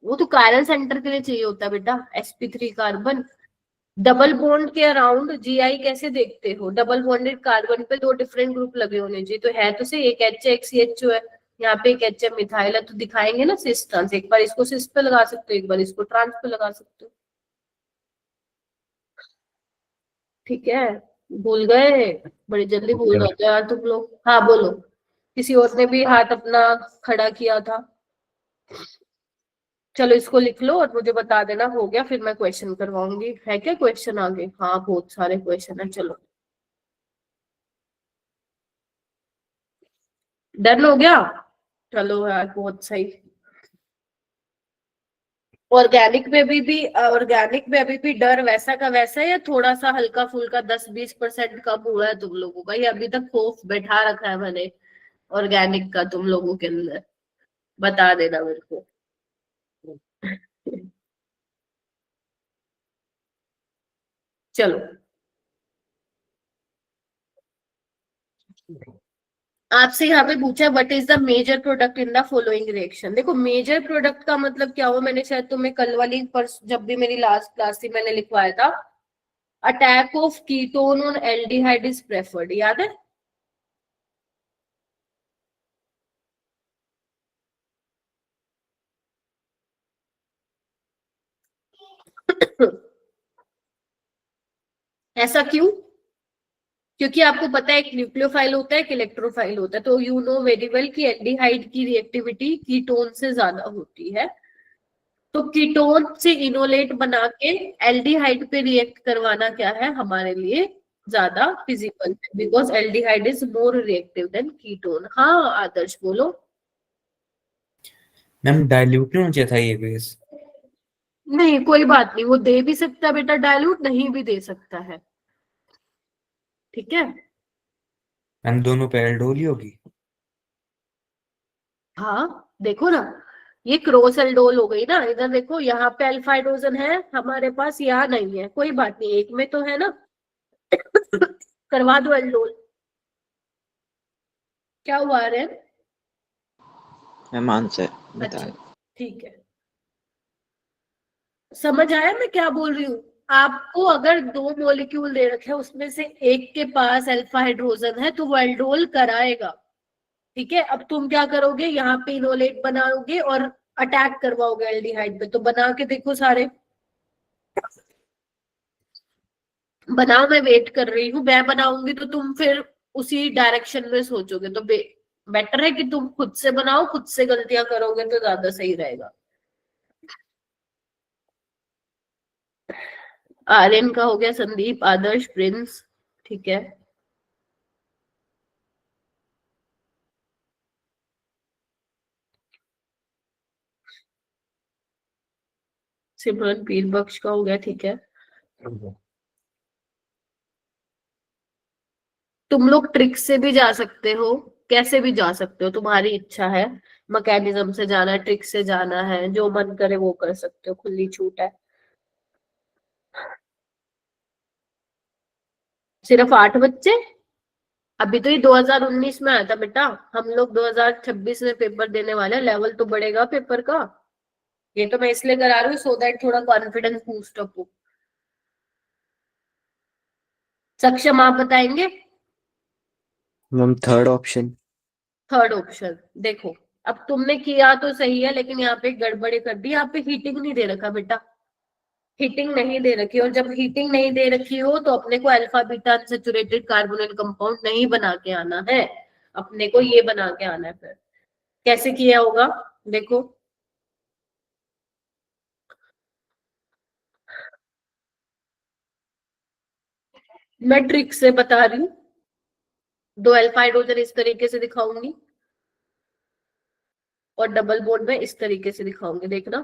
वो तो कायरल सेंटर के लिए चाहिए होता है बेटा sp3 कार्बन। डबल बॉन्ड के अराउंड जीआई कैसे देखते हो? डबल बॉन्डेड कार्बन पे 2 डिफरेंट ग्रुप लगे होने चाहिए, तो है तो सही, एक एच है एक CHO है, यहाँ पे एक एच मिथाइल है, तो दिखाएंगे ना सिस ट्रांस। एक बार इसको सिस पे लगा सकते हो, एक बार इसको ट्रांस पे लगा सकते हो। ठीक है, भूल गए? बड़ी जल्दी भूल जाते हो यार तुम लोग। हाँ बोलो, किसी और ने भी हाथ अपना खड़ा किया था। चलो इसको लिख लो और मुझे बता देना हो गया, फिर मैं क्वेश्चन करवाऊंगी। है क्या क्वेश्चन आगे? हाँ बहुत सारे क्वेश्चन है। चलो डन हो गया? चलो यार बहुत सही। ऑर्गेनिक में अभी भी डर वैसा का वैसा है, या थोड़ा सा हल्का फुल्का 10-20% कम हुआ है तुम लोगों का, या अभी तक खौफ बैठा रखा है मैंने ऑर्गेनिक का तुम लोगों के अंदर? बता देना मेरे को। चलो आपसे यहाँ पे पूछा what is the major product in the following reaction. देखो मेजर प्रोडक्ट का मतलब क्या हुआ, मैंने शायद तुम्हें कल वाली जब भी मेरी लास्ट क्लास थी मैंने लिखवाया था, attack of ketone on aldehyde is preferred, याद है? ऐसा क्यों? क्योंकि आपको पता है एक न्यूक्लियोफाइल होता है, एक इलेक्ट्रोफाइल होता है, तो यू नो वेरी वेल कि एल्डिहाइड की रिएक्टिविटी कीटोन से ज्यादा होती है। तो कीटोन से इनोलेट बना के एल्डिहाइड पे रिएक्ट करवाना क्या है हमारे लिए ज्यादा फिजिबल है, because aldehyde is more reactive than ketone. हाँ आदर्श बोलो।
मैम डाइल्यूट नहीं होना चाहिए था ये बेस।
नहीं कोई बात नहीं, वो दे भी सकता है बेटा डाइल्यूट, नहीं भी दे सकता है। ठीक है,
मैम दोनों पे एल्डोल ही होगी।
हाँ देखो ना, ये क्रॉस एल्डोल हो गई ना। इधर देखो यहाँ पे अल्फा हाइड्रोजन है हमारे पास, यहाँ नहीं है, कोई बात नहीं, एक में तो है ना। करवा दो एल्डोल। क्या हुआ रे?
मैम आंसर बता
अच्छा
दो।
ठीक है, समझ आया मैं क्या बोल रही हूँ? आपको अगर 2 मॉलिक्यूल दे रखे हैं उसमें से एक के पास अल्फा हाइड्रोजन है तो वो एल्डोल कराएगा। ठीक है, अब तुम क्या करोगे, यहाँ पे इनोलेट बनाओगे और अटैक करवाओगे एल्डिहाइड पे। तो बना के देखो सारे, बनाओ, मैं वेट कर रही हूँ। मैं बनाऊंगी तो तुम फिर उसी डायरेक्शन में सोचोगे, तो बेटर है कि तुम खुद से बनाओ, खुद से गलतियां करोगे तो ज्यादा सही रहेगा। आर्यन का हो गया, संदीप, आदर्श, प्रिंस। ठीक है, सिमरन पीर बख्श का हो गया। ठीक है, तुम लोग ट्रिक से भी जा सकते हो, कैसे भी जा सकते हो, तुम्हारी इच्छा है। मैकेनिज्म से जाना है, ट्रिक से जाना है, जो मन करे वो कर सकते हो, खुली छूट है। सिर्फ 8 बच्चे? अभी तो ये 2019 में आया था बेटा, हम लोग 2026 में पेपर देने वाले हैं, लेवल तो बढ़ेगा पेपर का। ये तो मैं इसलिए करा रही हूँ सो दैट थोड़ा कॉन्फिडेंस बूस्ट अप हो। सक्षम आप बताएंगे?
Ma'am third option.
Third option देखो, अब तुमने किया तो सही है, लेकिन यहाँ पे गड़बड़ी कर दी। यहाँ पे हीटिंग नहीं दे रखा बेटा, हीटिंग नहीं दे रखी, और जब हीटिंग नहीं दे रखी हो तो अपने को alpha beta unsaturated carbonyl compound नहीं बना के आना है, अपने को ये बना के आना है। फिर कैसे किया होगा देखो, मैं ट्रिक से बता रही हूँ, 2 अल्फा हाइड्रोजन इस तरीके से दिखाऊंगी और डबल बॉन्ड में इस तरीके से दिखाऊंगी, देखना।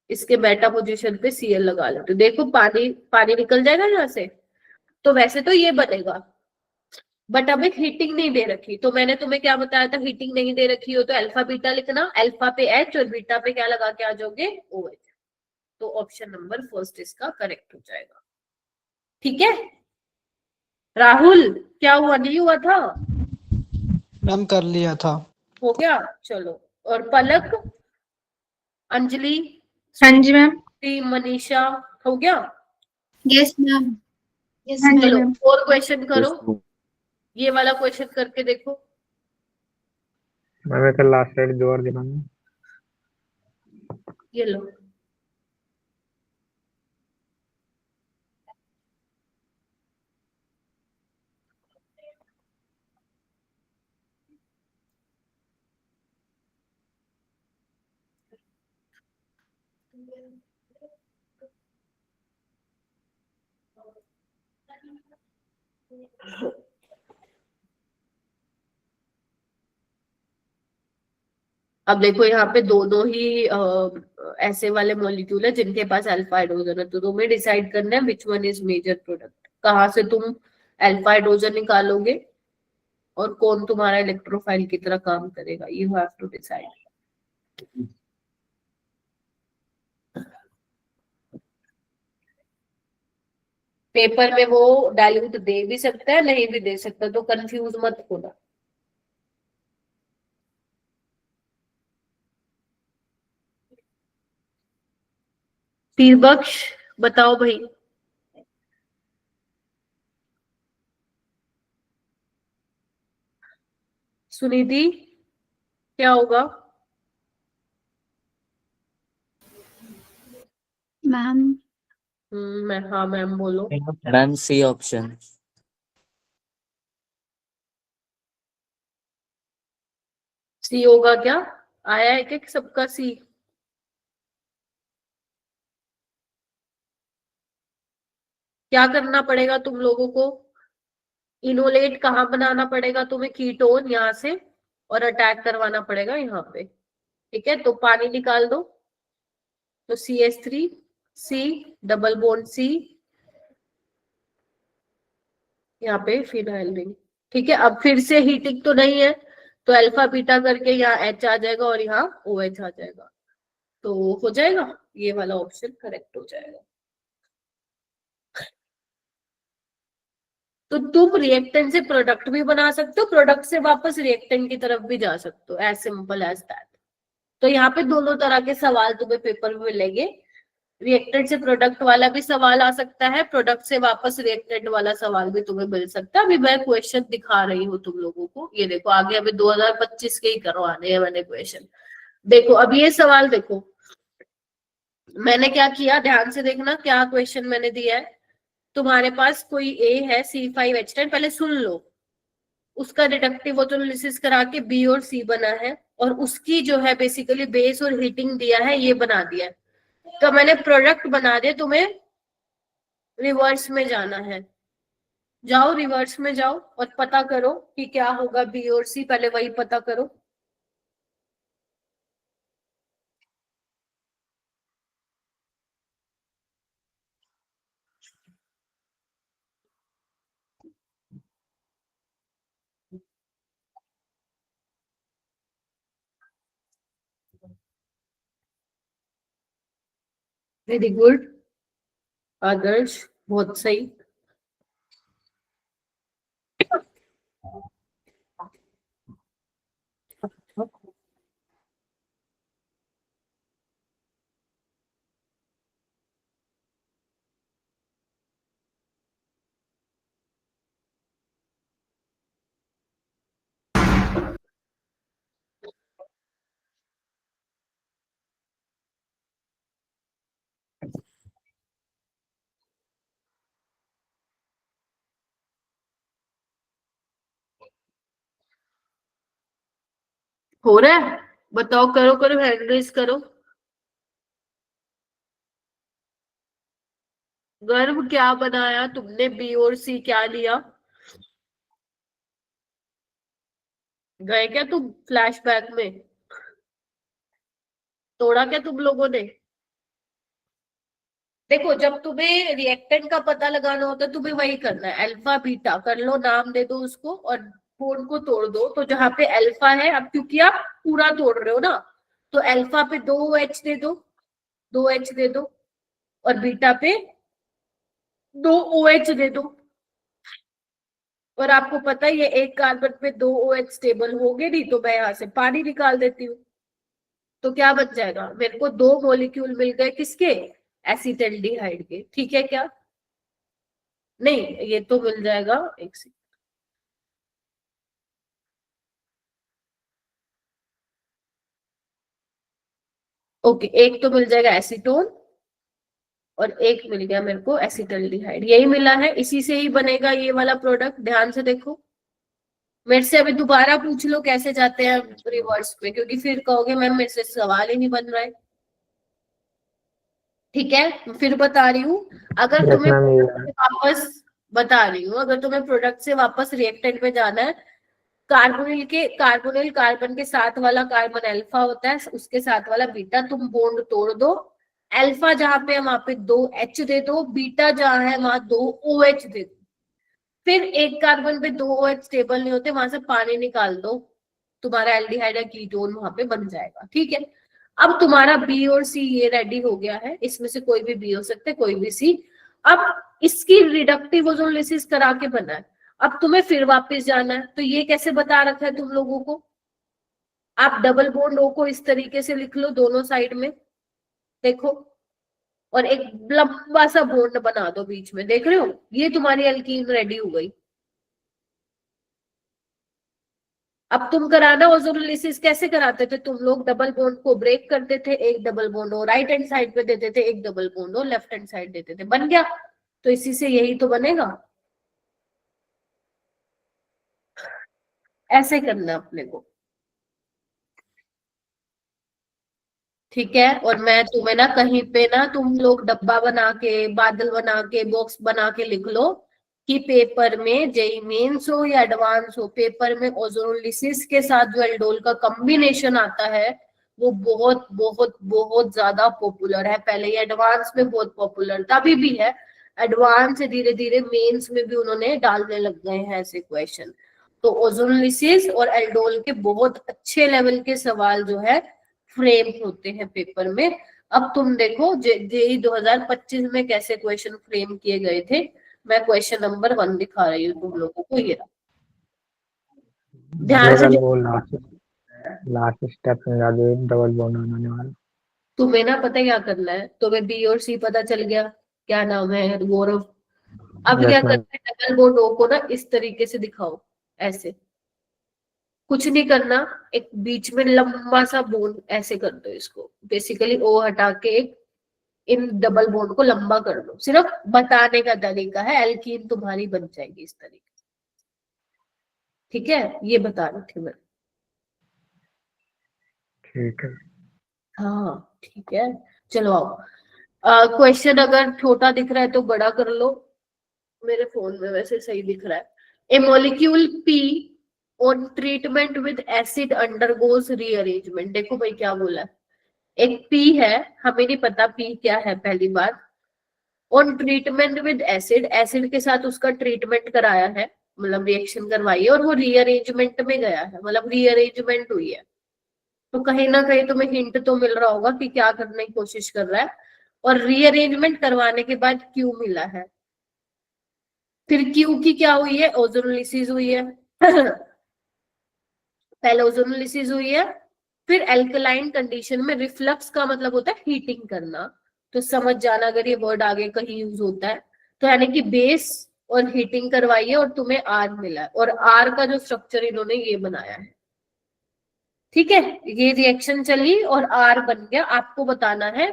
इसके बेटा पोजीशन पे Cl लगा लेते, देखो पानी पानी निकल जाएगा यहाँ से। तो वैसे तो ये बनेगा, बट अब एक हीटिंग नहीं दे रखी, तो मैंने तुम्हें क्या बताया था, हीटिंग नहीं दे रखी हो तो अल्फा बीटा लिखना, अल्फा पे H और बीटा पे क्या लगा के आ जाओगे, OH। तो ऑप्शन नंबर फर्स्ट इसका करेक्ट हो जाएगा। ठीक है राहुल, क्या हुआ, नहीं हुआ था?
मैम कर लिया था।
हो गया, चलो। और पलक, अंजलि,
हाँ जी मैम।
श्रुति, मनीषा, हो गया?
Yes ma'am. यस
चलो
मैम।
और क्वेश्चन करो, ये वाला क्वेश्चन करके देखो।
मैं तो लास्ट साइड जोर देना।
ये लो, अब देखो यहाँ पे दोनों ही ऐसे वाले मॉलिक्यूल है जिनके पास अल्फा हाइड्रोजन है, तो तुम्हें डिसाइड करना है which one is major product, कहाँ से तुम अल्फा हाइड्रोजन निकालोगे और कौन तुम्हारा इलेक्ट्रोफाइल की तरह काम करेगा, you have to decide. Paper में वो डाइल्यूट दे भी सकता है, नहीं भी दे सकता, तो कंफ्यूज मत होना। तीर बख्श बताओ भाई। सुनिधि क्या होगा?
मैम
मैं, हाँ मैम बोलो।
Ma'am C option.
सी होगा क्या? आया है क्या सबका सी? क्या करना पड़ेगा तुम लोगों को? इनोलेट कहाँ बनाना पड़ेगा तुम्हें, कीटोन यहाँ से, और अटैक करवाना पड़ेगा यहाँ पे। ठीक है, तो पानी निकाल दो, तो CH3 C double bond C, यहाँ पे फिनाइल रिंग। ठीक है, अब फिर से हीटिंग तो नहीं है, तो अल्फा बीटा करके यहाँ H आ जाएगा और यहाँ OH आ जाएगा, तो हो जाएगा, ये वाला ऑप्शन करेक्ट हो जाएगा। तो तुम रिएक्टेंट से प्रोडक्ट भी बना सकते हो, प्रोडक्ट से वापस रिएक्टेंट की तरफ भी जा सकते हो, एज सिंपल एज दैट। तो यहाँ पे दोनों तरह के सवाल तुम्हें पेपर में मिलेंगे, रिएक्टेंट से प्रोडक्ट वाला भी सवाल आ सकता है, प्रोडक्ट से वापस रिएक्टेंट वाला सवाल भी तुम्हें मिल सकता है। अभी मैं क्वेश्चन दिखा रही हूँ तुम लोगों को, ये देखो आगे अभी 2025 के ही करवाने हैं मैंने क्वेश्चन। देखो अब ये सवाल देखो, मैंने क्या किया, ध्यान से देखना क्या क्वेश्चन मैंने दिया है। तुम्हारे पास कोई A है C5H10, पहले सुन लो, उसका रिडक्टिव ऑटोलिसिस करा के B और C बना है, और उसकी जो है बेसिकली बेस और हीटिंग दिया है, ये बना दिया है। तो मैंने प्रोडक्ट बना दिया, तुम्हें रिवर्स में जाना है, जाओ रिवर्स में जाओ और पता करो कि क्या होगा B और C, पहले वही पता करो। वेरी गुड आदर्श, बहुत सही। हो रहा है, बताओ, करो करो, हैंड रेज करो। गर्व क्या बनाया तुमने, बी और सी क्या लिया? गए क्या तुम फ्लैशबैक में? तोड़ा क्या तुम लोगों ने? देखो, जब तुम्हें रिएक्टेंट का पता लगाना होता है तुम्हें वही करना है, अल्फा बीटा कर लो, नाम दे दो उसको और बॉन्ड को तोड़ दो। तो जहां पे अल्फा है, अब क्योंकि आप पूरा तोड़ रहे हो ना, तो अल्फा पे 2 H दे दो, 2 H दे दो, और बीटा पे 2 OH दे दो। और आपको पता है ये एक कार्बन पे 2 OH स्टेबल होंगे नहीं, तो मैं यहाँ से पानी निकाल देती हूँ। तो क्या बच जाएगा, मेरे को 2 मॉलिक्यूल मिल गए, किसके? एसिटाल्डिहाइड के। ठीक है क्या? नहीं, ये तो मिल जाएगा, एक सेकंड, ओके, एक तो मिल जाएगा एसीटोन और एक मिल गया मेरे को एसिटाल्डिहाइड, यही मिला है, इसी से ही बनेगा ये वाला प्रोडक्ट। ध्यान से देखो, मेरे से अभी दोबारा पूछ लो कैसे जाते हैं रिवर्स पे, क्योंकि फिर कहोगे मैम मेरे से सवाल ही नहीं बन रहा है। ठीक है, फिर बता रही हूँ, अगर तुम्हें वापस बता रही हूँ, अगर तुम्हें प्रोडक्ट से वापस रिएक्टेंट में जाना है, कार्बोनिल कार्बन के साथ वाला कार्बन अल्फा होता है, उसके साथ वाला बीटा, तुम बॉन्ड तोड़ दो, अल्फा जहां पे है वहां पे 2H दे दो, बीटा जहां है वहां 2OH दे दो। फिर एक कार्बन पे 2OH स्टेबल नहीं होते, वहां से पानी निकाल दो, तुम्हारा एल्डिहाइड या कीटोन वहां पे बन जाएगा। ठीक है, अब तुम्हारा बी और सी ये रेडी हो गया है, इसमें से कोई भी बी हो सकता है, कोई भी सी। अब इसकी रिडक्टिव ओजोनोलिसिस करा के बना है, अब तुम्हें फिर वापस जाना है, तो ये कैसे बता रखा है तुम लोगों को? आप डबल बॉन्ड ओ को इस तरीके से लिख लो दोनों साइड में, देखो, और एक लंबा सा बॉन्ड बना दो बीच में, देख रहे हो, ये तुम्हारी एल्कीन रेडी हो गई। अब तुम कराना ओजोनोलिसिस कैसे कराते थे तुम लोग? डबल बॉन्ड को ब्रेक करते थे, एक डबल बॉन्ड और राइट हैंड साइड पे देते थे, एक डबल बॉन्ड और लेफ्ट हैंड साइड देते थे, बन गया। तो इसी से यही तो बनेगा, ऐसे करना अपने को। ठीक है, और मैं तुम्हें ना कहीं पे ना, तुम लोग डब्बा बना के, बादल बना के, बॉक्स बना के लिख लो कि पेपर में, जेई मेंस हो या एडवांस हो, पेपर में ओजोनोलिसिस के साथ जो एल्डोल का कॉम्बिनेशन आता है वो बहुत बहुत बहुत ज्यादा पॉपुलर है। पहले ये एडवांस में बहुत पॉपुलर था, अभी भी है, एडवांस से धीरे धीरे मेंस में भी उन्होंने डालने लग गए हैं ऐसे क्वेश्चन। तो ओजोनोलिसिस और एल्डोल के बहुत अच्छे लेवल के सवाल जो है फ्रेम होते हैं पेपर में। अब तुम देखो जेई 2025 में कैसे क्वेश्चन फ्रेम किए गए थे। मैं क्वेश्चन नंबर 1 दिखा रही हूँ तुम लोगों को, ये ध्यान से।
लास्ट स्टेप में डबल बॉन्ड बनाने वाला।
तुम्हें ना पता क्या करना है, तुम्हें बी और सी पता चल गया, क्या नाम है, गौरव। अब क्या करना है, डबल बॉन्ड ओ को ना इस तरीके से दिखाओ, ऐसे, कुछ नहीं करना, एक बीच में लंबा सा बॉन्ड ऐसे कर दो, इसको बेसिकली ओ हटा के एक इन डबल बॉन्ड को लंबा कर दो, सिर्फ बताने का तरीका है, एल्कीन तुम्हारी बन जाएगी इस तरीके से। ठीक है, ये बता रही थी मैं।
ठीक है,
हाँ ठीक है, चलो आओ। क्वेश्चन अगर छोटा दिख रहा है तो बड़ा कर लो, मेरे फोन में वैसे सही दिख रहा है। A molecule P on treatment with acid undergoes rearrangement. देखो भाई क्या बोला है, एक पी है, हमें नहीं पता पी क्या है पहली बार, on treatment with acid, acid के साथ उसका ट्रीटमेंट कराया है, मतलब रिएक्शन करवाई है, और वो रीअरेंजमेंट में गया है, मतलब रीअरेंजमेंट हुई है। तो कहीं ना कहीं तुम्हें हिंट तो मिल रहा होगा कि क्या करने की कोशिश कर रहा है। और रीअरेंजमेंट करवाने के बाद क्यू मिला है, फिर क्यू की क्या हुई है, ओजोनोलिसिस हुई है। पहले ओजोनोलिसिस हुई है, फिर एल्कलाइन कंडीशन में, रिफ्लक्स का मतलब होता है हीटिंग करना, तो समझ जाना अगर ये वर्ड आगे कहीं यूज होता है तो, यानी कि बेस और हीटिंग करवाई है और तुम्हें आर मिला है, और आर का जो स्ट्रक्चर इन्होंने ये बनाया है। ठीक है, ये रिएक्शन चली और आर बन गया, आपको बताना है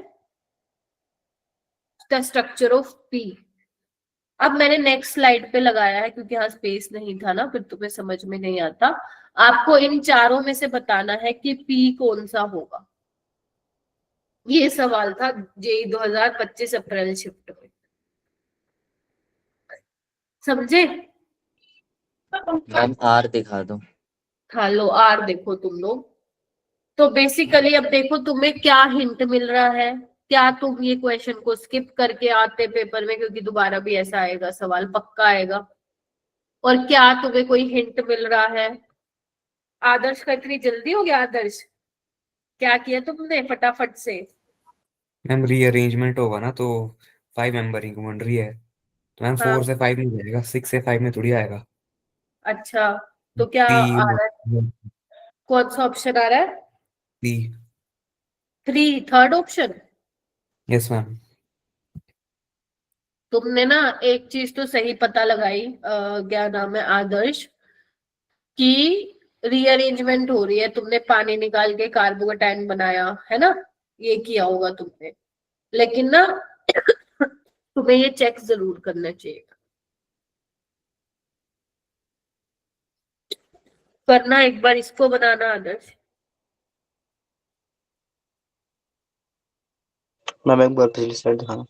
द स्ट्रक्चर ऑफ पी। अब मैंने नेक्स्ट स्लाइड पे लगाया है क्योंकि यहाँ स्पेस नहीं था ना, फिर तुम्हें समझ में नहीं आता। आपको इन चारों में से बताना है कि पी कौन सा होगा, ये सवाल था जेई 2025 अप्रैल शिफ्ट में। समझे?
मैम आर दिखा दो।
हाँ लो आर देखो तुम लोग। तो बेसिकली अब देखो तुम्हें क्या हिंट मिल रहा है। क्या तुम ये क्वेश्चन को स्किप करके आते पेपर में, क्योंकि दोबारा भी ऐसा आएगा सवाल, पक्का आएगा। और क्या तुम्हें कोई हिंट मिल रहा है? आदर्श का इतनी जल्दी हो गया? आदर्श क्या किया तुमने फटाफट से?
मैम रीअरेंजमेंट होगा ना, तो 5 मेंबरिंग बन रही है, तो मैम 4
हाँ
से 5 नहीं जाएगा, 6 से 5 में थोड़ी आएगा।
अच्छा, तो क्या आ रहा है? कौन सा ऑप्शन आ रहा है?
3।
3, थर्ड ऑप्शन।
Yes ma'am.
तुमने ना एक चीज तो सही पता लगाई, क्या नाम है आदर्श, कि रीअरेंजमेंट हो रही है। तुमने पानी निकाल के कार्बोकेटाइन बनाया है ना, ये किया होगा तुमने। लेकिन ना तुम्हें ये चेक जरूर करना चाहिए, करना एक बार इसको बनाना आदर्श।
मैम एक बार पिछली स्लाइड दिखाना।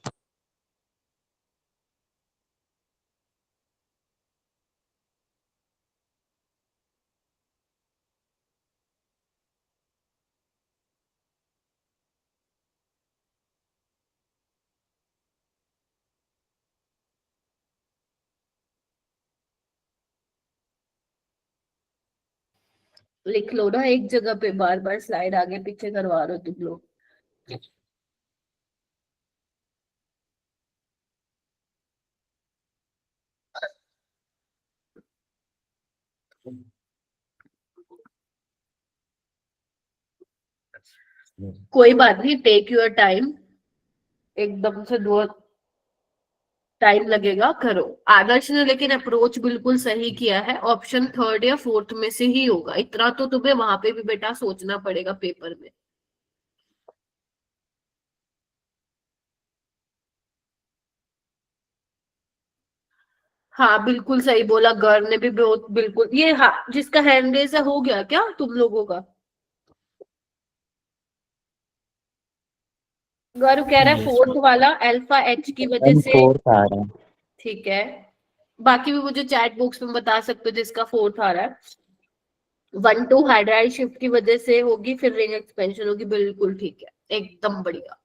लिख लो ना एक जगह पे, बार बार स्लाइड आगे पीछे करवा रहे हो तुम लोग। कोई बात नहीं, टेक योर टाइम, एकदम से दो टाइम लगेगा, करो। आदर्श ने लेकिन अप्रोच बिल्कुल सही किया है, ऑप्शन थर्ड या फोर्थ में से ही होगा। इतना तो तुम्हें वहां पे भी बेटा सोचना पड़ेगा पेपर में। हाँ बिल्कुल सही बोला, गर्ल ने भी बहुत बिल्कुल ये। हाँ जिसका हैंड रेज है, हो गया क्या तुम लोगों का? गर्व कह रहा है फोर्थ वाला अल्फा एच की वजह
मैम
से।
फोर्थ आ रहा है।
ठीक है, बाकी भी मुझे चैट बॉक्स में बता सकते हो जिसका फोर्थ आ रहा है। 1-2 हाइड्राइड शिफ्ट की वजह से होगी, फिर रिंग एक्सपेंशन होगी, बिल्कुल ठीक है, एकदम बढ़िया,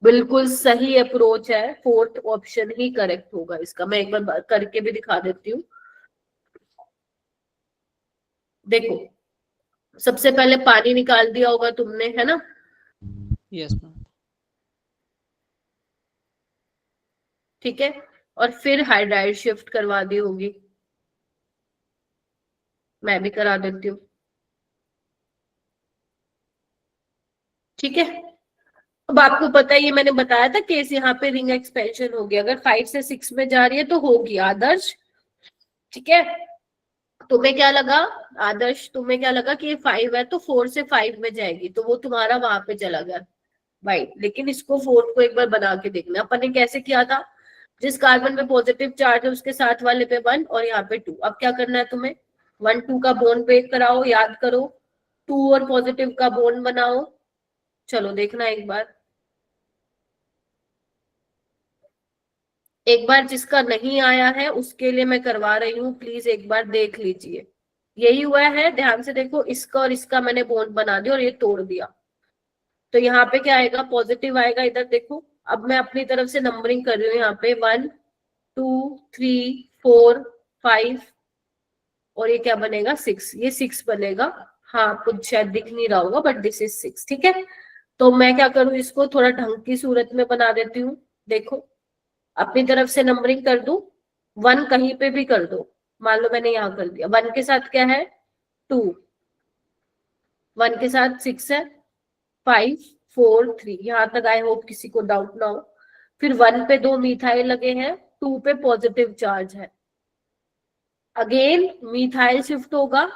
बिल्कुल सही अप्रोच है। फोर्थ ऑप्शन ही करेक्ट होगा इसका। मैं एक बार करके भी दिखा देती हूँ। देखो, सबसे पहले पानी निकाल दिया होगा तुमने, है ना?
Yes ma'am.
ठीक है, और फिर हाइड्राइड शिफ्ट करवा दी होगी। मैं भी करा देती हूँ, ठीक है। अब आपको पता है, ये मैंने बताया था केस, यहाँ पे रिंग एक्सपेंशन होगी। अगर 5 से 6 में जा रही है तो होगी आदर्श, ठीक है। तुम्हें क्या लगा आदर्श, तुम्हें क्या लगा कि ये 5 है तो 4 से 5 में जाएगी, तो वो तुम्हारा वहां पे चला गया भाई। लेकिन इसको फोर्थ को एक बार बना के देखना। अपन ने कैसे किया था, जिस कार्बन में पॉजिटिव चार्ज है उसके साथ वाले पे 1 और यहाँ पे 2। अब क्या करना है तुम्हें, 1-2 का बॉन्ड ब्रेक कराओ, याद करो, 2 और पॉजिटिव का बॉन्ड बनाओ। चलो देखना एक बार, एक बार जिसका नहीं आया है उसके लिए मैं करवा रही हूँ, प्लीज एक बार देख लीजिए। यही हुआ है, ध्यान से देखो, इसका और इसका मैंने बॉन्ड बना दिया और ये तोड़ दिया। तो यहाँ पे क्या आएगा, पॉजिटिव आएगा। इधर देखो, अब मैं अपनी तरफ से नंबरिंग कर रही हूँ, यहाँ पे 1 2 3 4 5 और ये क्या बनेगा 6, ये 6 बनेगा। हाँ कुछ शायद दिख नहीं रहा होगा, बट दिस इज 6, ठीक है। तो मैं क्या करूँ, इसको थोड़ा ढंग की सूरत में बना देती हूँ। देखो, अपनी तरफ से नंबरिंग कर दू, 1 कहीं पे भी कर दो। मान लो मैंने यहाँ कर दिया, 1 के साथ क्या है 2, 1 के साथ 6 है, 5 4 3, यहाँ तक आई होप किसी को डाउट ना हो। फिर 1 पे 2 मिथाइल लगे हैं, 2 पे पॉजिटिव चार्ज है। अगेन मिथाइल शिफ्ट होगा।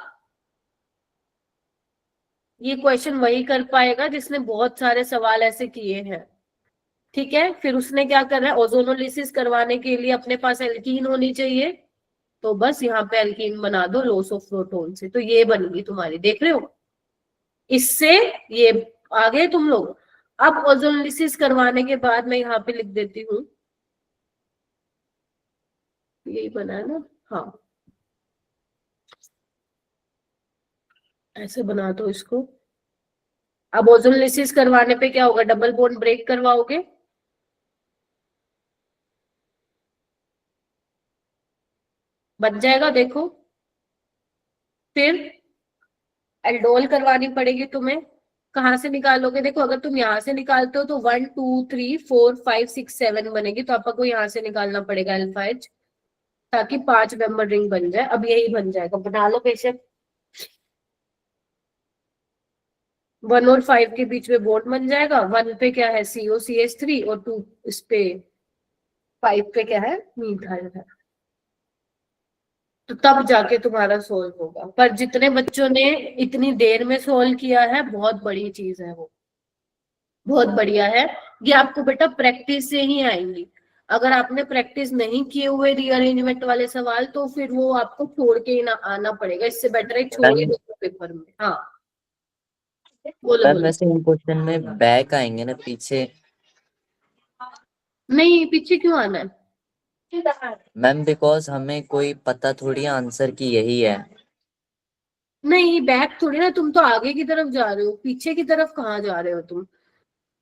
ये क्वेश्चन वही कर पाएगा जिसने बहुत सारे सवाल ऐसे किए हैं, ठीक है। फिर उसने क्या करना है, ओजोनोलिसिस करवाने के लिए अपने पास एल्कीन होनी चाहिए, तो बस यहाँ पे एल्कीन बना दो लॉस ऑफ प्रोटॉन से, तो ये बनेगी तुम्हारी, देख रहे हो। इससे ये आ गए तुम लोग। अब ओजोनोलिसिस करवाने के बाद मैं यहाँ पे लिख देती हूँ, यही बना है ना, हाँ ऐसे बना दो इसको। अब ओजोनलिसिस करवाने पे क्या होगा, डबल बॉन्ड ब्रेक करवाओगे? बच जाएगा देखो। फिर एल्डोल करवानी पड़ेगी तुम्हें। कहाँ से निकालोगे, देखो अगर तुम यहाँ से निकालते हो तो 1 2 3 4 5 6 7 बनेगी, तो आपको यहाँ से निकालना पड़ेगा अल्फा एच, ताकि 5 मेंबर रिंग बन जाए। अब यही बन जाएगा, बना लो पेशेंट। 1 और 5 के बीच में बॉन्ड बन जाएगा। 1 पे क्या है, COCH3, और 2 इस पे 5 पे क्या है, मीथाइल है। तो तब जाके तुम्हारा सोल्व होगा। पर जितने बच्चों ने इतनी देर में सोल्व किया है, बहुत बड़ी चीज है वो, बहुत बढ़िया है। ये आपको बेटा प्रैक्टिस से ही आएंगी। अगर आपने प्रैक्टिस नहीं किए हुए रीअरेंजमेंट वाले सवाल, तो फिर वो आपको छोड़ के ही ना आना पड़ेगा। इससे बेटर है छोड़ ही दो पेपर में। हाँ बोलो
मैम
बोलो।
वैसे इन क्वेश्चन में बैक आएंगे ना, पीछे?
नहीं, पीछे क्यों आना है?
मैम बिकॉज हमें कोई पता थोड़ी आंसर की यही है।
नहीं बैक थोड़ी ना, तुम तो आगे की तरफ जा रहे हो, पीछे की तरफ कहाँ जा रहे हो तुम?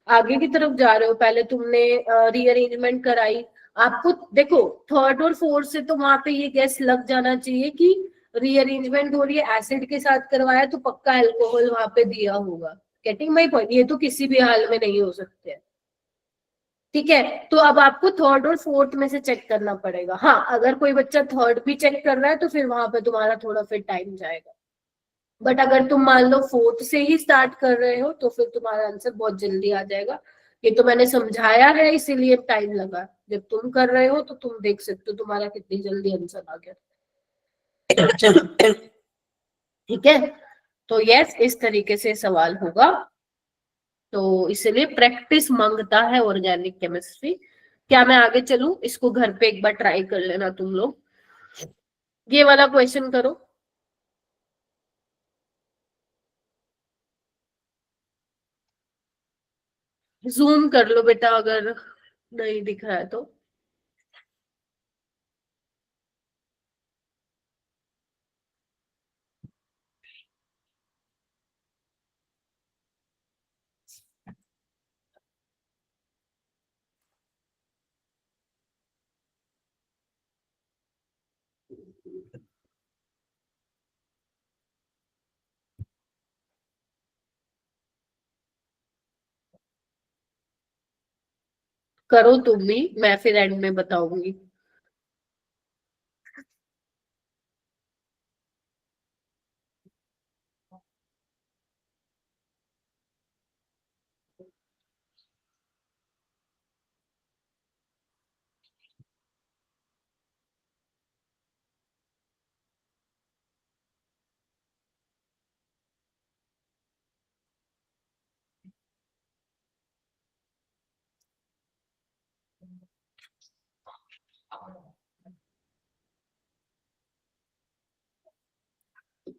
आगे की तरफ जा रहे हो। पहले तुमने रीअरेंजमेंट कराई, आपको देखो थर्ड और फोर्थ से तो वहां पे ये गैस लग जाना चाहिए कि रीअरेंजमेंट हो रही है, एसिड के साथ करवाया तो पक्का अल्कोहल वहां पे दिया होगा। Getting my point? ये तो किसी भी हाल में नहीं हो सकते हैं, ठीक है। तो अब आपको थर्ड और फोर्थ में से चेक करना पड़ेगा। हाँ अगर कोई बच्चा थर्ड भी चेक कर रहा है तो फिर वहां पे तुम्हारा थोड़ा फिर टाइम जाएगा। बट अगर तुम मान लो फोर्थ से ही स्टार्ट कर रहे हो तो फिर तुम्हारा आंसर बहुत जल्दी आ जाएगा। ये तो मैंने समझाया है इसीलिए टाइम लगा। जब तुम कर रहे हो तो तुम देख सकते हो तुम्हारा कितनी जल्दी आंसर आ गया। ठीक है, तो यस इस तरीके से सवाल होगा। तो इसलिए प्रैक्टिस मांगता है ऑर्गेनिक केमिस्ट्री। क्या मैं आगे चलूं? इसको घर पे एक बार ट्राई कर लेना तुम लोग। ये वाला क्वेश्चन करो। जूम कर लो बेटा अगर नहीं दिख रहा है तो। करो तुम भी, मैं फिर एंड में बताऊंगी।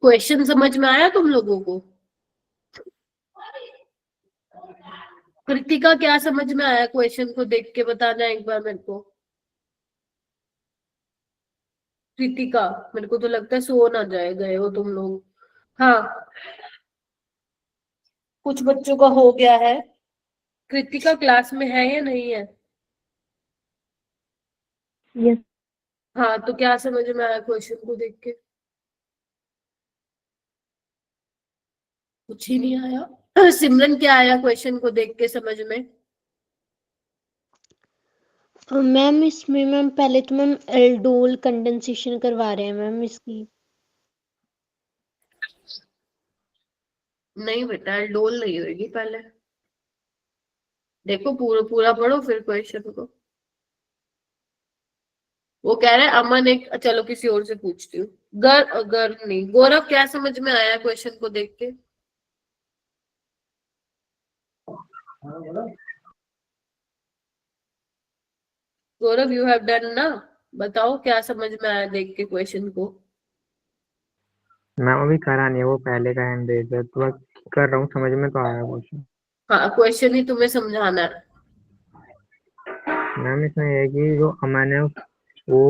क्वेश्चन समझ में आया तुम लोगों को? कृतिका क्या समझ में आया क्वेश्चन को देख के बताना एक बार मेरे को। कृतिका, मेरे को तो लगता है सो ना जाए गए हो तुम लोग। हाँ कुछ बच्चों का हो गया है। कृतिका क्लास में है या नहीं है?
यस
हाँ तो क्या समझ में आया क्वेश्चन को देख के? कुछ ही नहीं आया। सिमरन क्या आया क्वेश्चन को देख के समझ में?
मैम इसमें मैम पहले तो मैम एल्डोल कंडेंसेशन करवा रहे हैं मैम इसकी।
नहीं बेटा डोल नहीं होगी, पहले देखो पूरा पूरा पढ़ो फिर क्वेश्चन को। वो कह रहे हैं अमन एक, चलो किसी और से पूछती हूँ। गर नहीं, गौरव क्या समझ में आया क्वेश्चन को देख के? गौरव यू हैव डन ना, बताओ क्या समझ में आया देख के क्वेश्चन को।
मैम अभी करा नहीं है, वो पहले का हैंड दे दिया तो बस कर रहा हूँ, समझ में तो आया क्वेश्चन।
हाँ क्वेश्चन ही तुम्हें समझाना है।
मैम इसमें ये है कि जो अमन है वो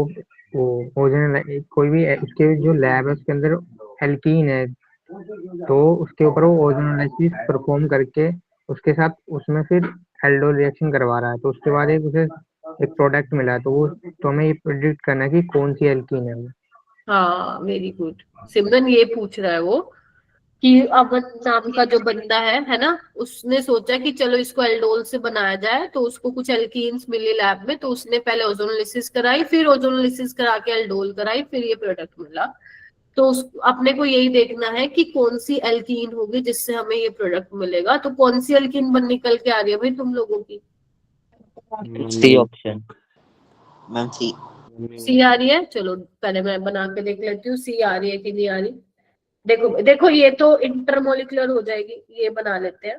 ओजोन कोई भी उसके जो लैब है उसके अंदर एल्कीन है, तो उसके ऊपर वो ओजोन एनालिसिस परफॉर्म करके उसके साथ उसमें फिर एल्डोल रिएक्शन करवा रहा है, तो उसके बाद एक उसे एक प्रोडक्ट मिला है, तो वो तो हमें ये प्रेडिक्ट करना है कि कौन सी एल्कीन है वो।
हाँ वेरी गुड। सिमरन ये पूछ रहा है वो कि अमन नाम का जो बंदा है ना, उसने सोचा कि चलो इसको एल्डोल से बनाया जाए, तो उसको कुछ एल्कीन्स मिली लैब में, तो उसने पहले ओजोनोलिसिस कराई, फिर ओजोनोलिसिस करा के एल्डोल कराई, फिर ये प्रोडक्ट मिला। तो उस अपने को यही देखना है कि कौन सी एल्कीन होगी जिससे हमें ये प्रोडक्ट मिलेगा। तो कौन सी एल्कीन बन निकल के आ रही है भाई तुम लोगों की?
C option.
मैम सी।
सी आ रही है, चलो पहले मैं बना के देख लेती हूँ सी आ रही है कि नहीं आ रही। देखो देखो ये तो इंटरमोलिकुलर हो जाएगी, ये बना लेते हैं।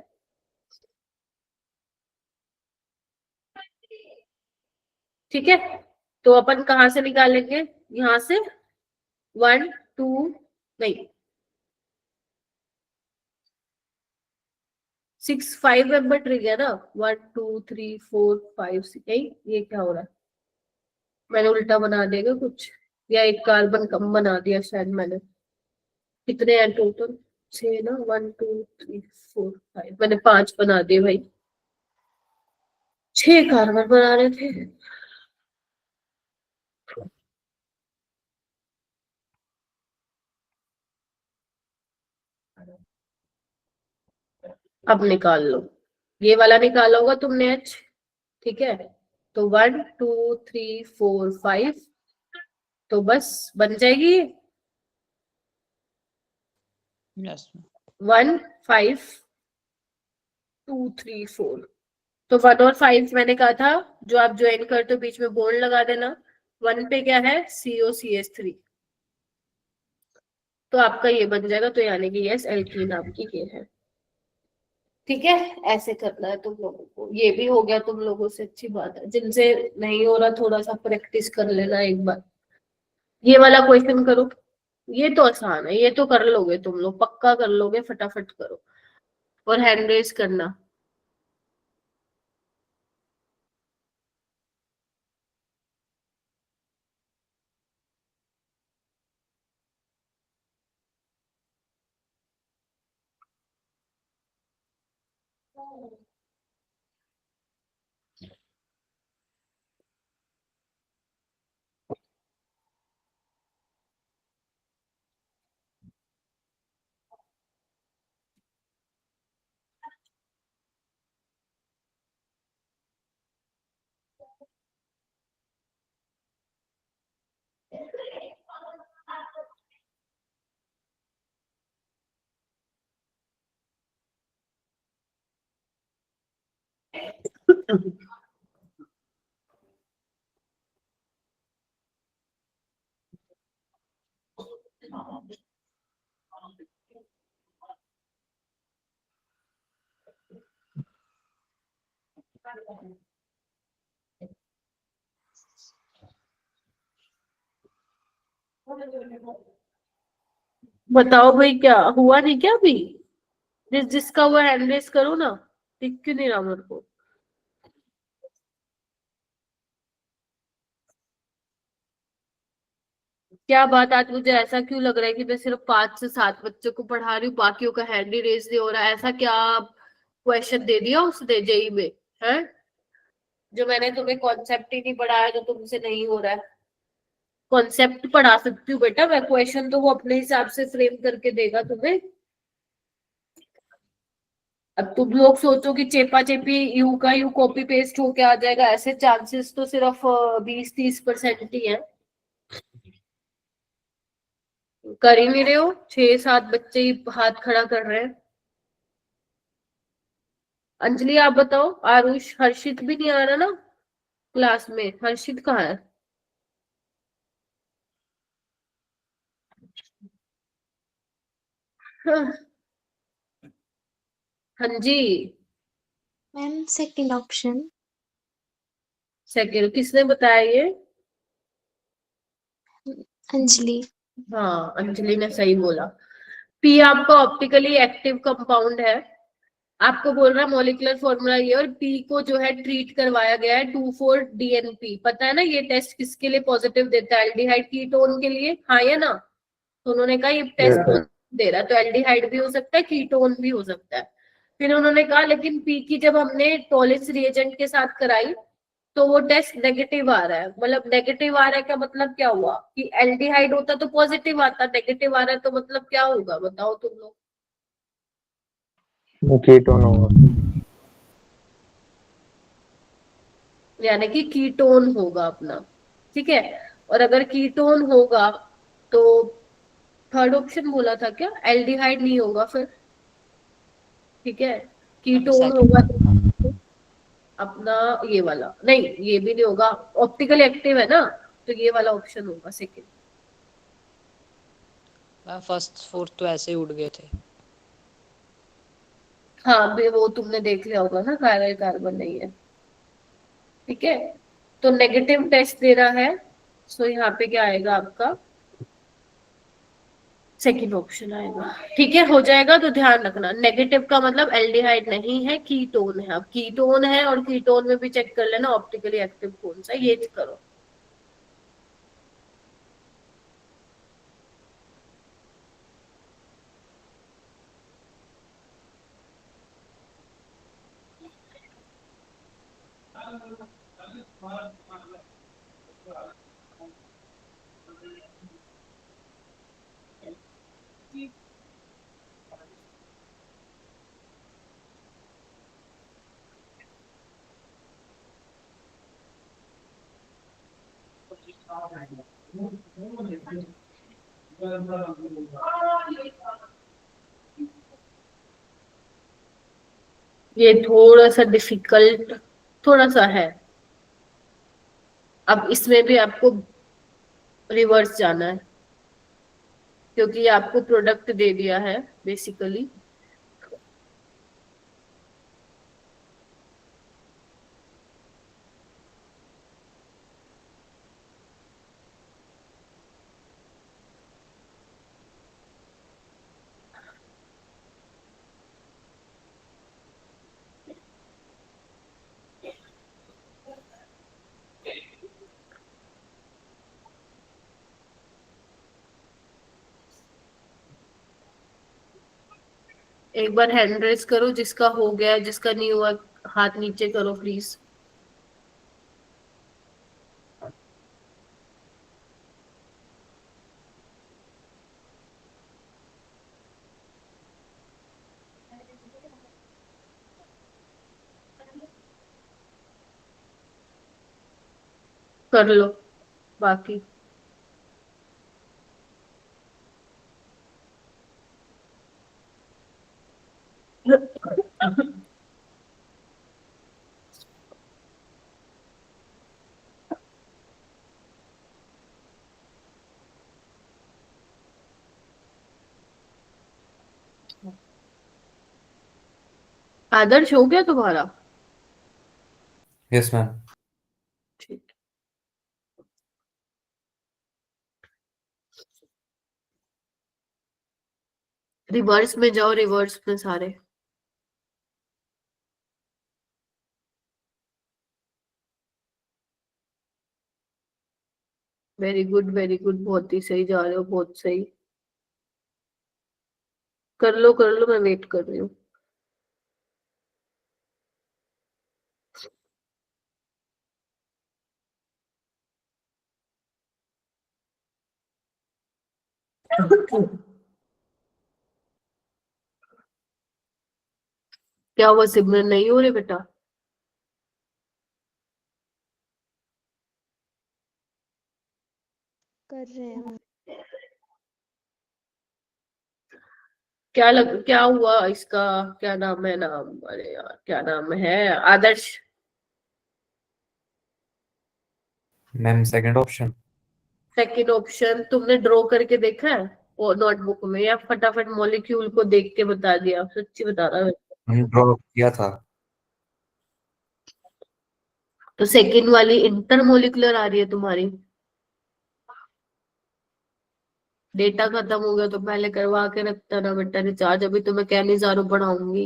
ठीक है, तो अपन कहाँ से निकालेंगे? यहाँ से 1 2 नहीं 6 5 मेंबर ट्री है ना, 1 2 3 4 5 6। ये क्या हो रहा है? मैंने उल्टा बना दिया कुछ, या एक कार्बन कम बना दिया शायद मैंने। कितने हैं टोटल? 6 ना, 1 2 3 4 5, मैंने 5 बना दिए भाई। 6 कार्बन बना रहे थे। अब निकाल लो, ये वाला निकाला होगा तुमने H। ठीक है, तो 1 2 3 4 5, तो बस बन जाएगी
Yes, ma'am.
1 5 2 3 4। तो 1 और 5 मैंने कहा था जो आप ज्वाइन करते हो बीच में बोर्ड लगा देना। 1 पे क्या है? COCH3, तो आपका ये बन जाएगा, तो यानी कि यस एल्कीन आपकी ये है। ठीक है, ऐसे करना है तुम लोगों को। ये भी हो गया तुम लोगों से, अच्छी बात है। जिनसे नहीं हो रहा थोड़ा सा प्रैक्टिस कर लेना एक बार। ये वाला क्वेश्चन करो, ये तो आसान है, ये तो कर लोगे तुम लोग, पक्का कर लोगे, फटाफट करो। और हैंड रेज करना। बताओ भाई, क्या हुआ? नहीं क्या अभी? जिसका हुआ हैंड रेज करो ना, दिख क्यों नहीं रहा मेरे को? क्या बात, आज मुझे ऐसा क्यों लग रहा है कि मैं सिर्फ 5 से 7 बच्चों को पढ़ा रही हूँ, बाकियों का हैंड ही रेज नहीं हो रहा है? ऐसा क्या क्वेश्चन दे दिया उसने जेई में है, जो मैंने तुम्हें कॉन्सेप्ट ही नहीं पढ़ाया, जो तुमसे नहीं हो रहा है? कॉन्सेप्ट पढ़ा सकती हूँ बेटा मैं, क्वेश्चन तो वो अपने हिसाब से फ्रेम करके देगा तुम्हें। अब तुम लोग सोचो कि चेपा चेपी यू का यू कॉपी पेस्ट होके आ जाएगा, ऐसे चांसेस तो सिर्फ 20-30% ही है। कर ही नहीं रहे हो, 6-7 बच्चे ही हाथ खड़ा कर रहे हैं। अंजलि आप बताओ, आरुष, हर्षित भी नहीं आ रहा ना क्लास में? हर्षित कहाँ है? हाँ हाँ जी।
Ma'am second option.
सेकंड किसने बताया ये?
अंजलि।
हाँ अंजलि ने सही बोला। पी आपका ऑप्टिकली एक्टिव कंपाउंड है, आपको बोल रहा है मॉलिक्यूलर फॉर्मूला ये, और पी को जो है ट्रीट करवाया गया है 2,4-DNP। पता है ना ये टेस्ट किसके लिए पॉजिटिव देता है? एल्डिहाइड कीटोन के लिए, हाँ या ना? तो उन्होंने कहा ये टेस्ट
Yes,
दे रहा है, तो एल्डिहाइड भी हो सकता है, कीटोन भी हो सकता है। फिर उन्होंने कहा लेकिन पी की जब हमने टॉलिस रिएजेंट के साथ कराई तो वो टेस्ट नेगेटिव आ रहा है। मतलब नेगेटिव आ रहा है का मतलब क्या हुआ कि एल्डिहाइड होता तो पॉजिटिव आता, नेगेटिव आ रहा है तो मतलब क्या होगा बताओ तुम लोग?
वो कीटोन होगा।
यानी कि कीटोन होगा अपना, ठीक है। और अगर कीटोन होगा तो थर्ड ऑप्शन बोला था क्या, एल्डिहाइड नहीं होगा फिर, ठीक है।
मैम
कीटोन होगा
सेकंड।
तो अपना ये वाला, नहीं ये भी नहीं होगा, ऑप्टिकल एक्टिव है ना, तो ये वाला ऑप्शन होगा सेकंड।
मैम फर्स्ट फोर्थ तो ऐसे ही उड़ गए थे।
हाँ वो तुमने देख लिया होगा ना, कायरल कार्बन नहीं है, ठीक है। तो नेगेटिव टेस्ट दे रहा है, सो यहाँ पे क्या आएगा आपका, सेकंड ऑप्शन आएगा, ठीक है। हो जाएगा, तो ध्यान रखना नेगेटिव का मतलब एल्डिहाइड नहीं है, कीटोन है। अब कीटोन है और कीटोन में भी चेक कर लेना ऑप्टिकली एक्टिव कौन सा, ये करो। ये थोड़ा सा डिफिकल्ट थोड़ा सा है। अब इसमें भी आपको रिवर्स जाना है क्योंकि ये आपको प्रोडक्ट दे दिया है बेसिकली। एक बार हैंड रेस करो जिसका हो गया, जिसका नहीं हुआ हाथ नीचे करो प्लीज। कर लो बाकी। आदर्श हो गया तुम्हारा?
Yes ma'am.
ठीक। रिवर्स में जाओ, रिवर्स में सारे। वेरी गुड वेरी गुड, बहुत ही सही जा रहे हो, बहुत सही। कर लो, मैं वेट कर रही हूँ। क्या हुआ सिमरन, नहीं हो रहे बेटा?
कर रहे हैं।
क्या हुआ इसका? क्या नाम है, नाम, अरे यार क्या नाम है, Adarsh?
Ma'am second option.
Second option तुमने ड्रॉ करके देखा है वो नोटबुक में, या फटाफट मॉलिक्यूल को देख के बता दिया? सच्ची बता रहा है।
हम ड्रॉ किया था।
तो सेकंड वाली इंटरमोलिकुलर आ रही है तुम्हारी। डेटा खत्म हो गया तो पहले करवा के रखता ना बेटा रिचार्ज, अभी तो मैं कहने जा रहा हूँ पढ़ाऊंगी।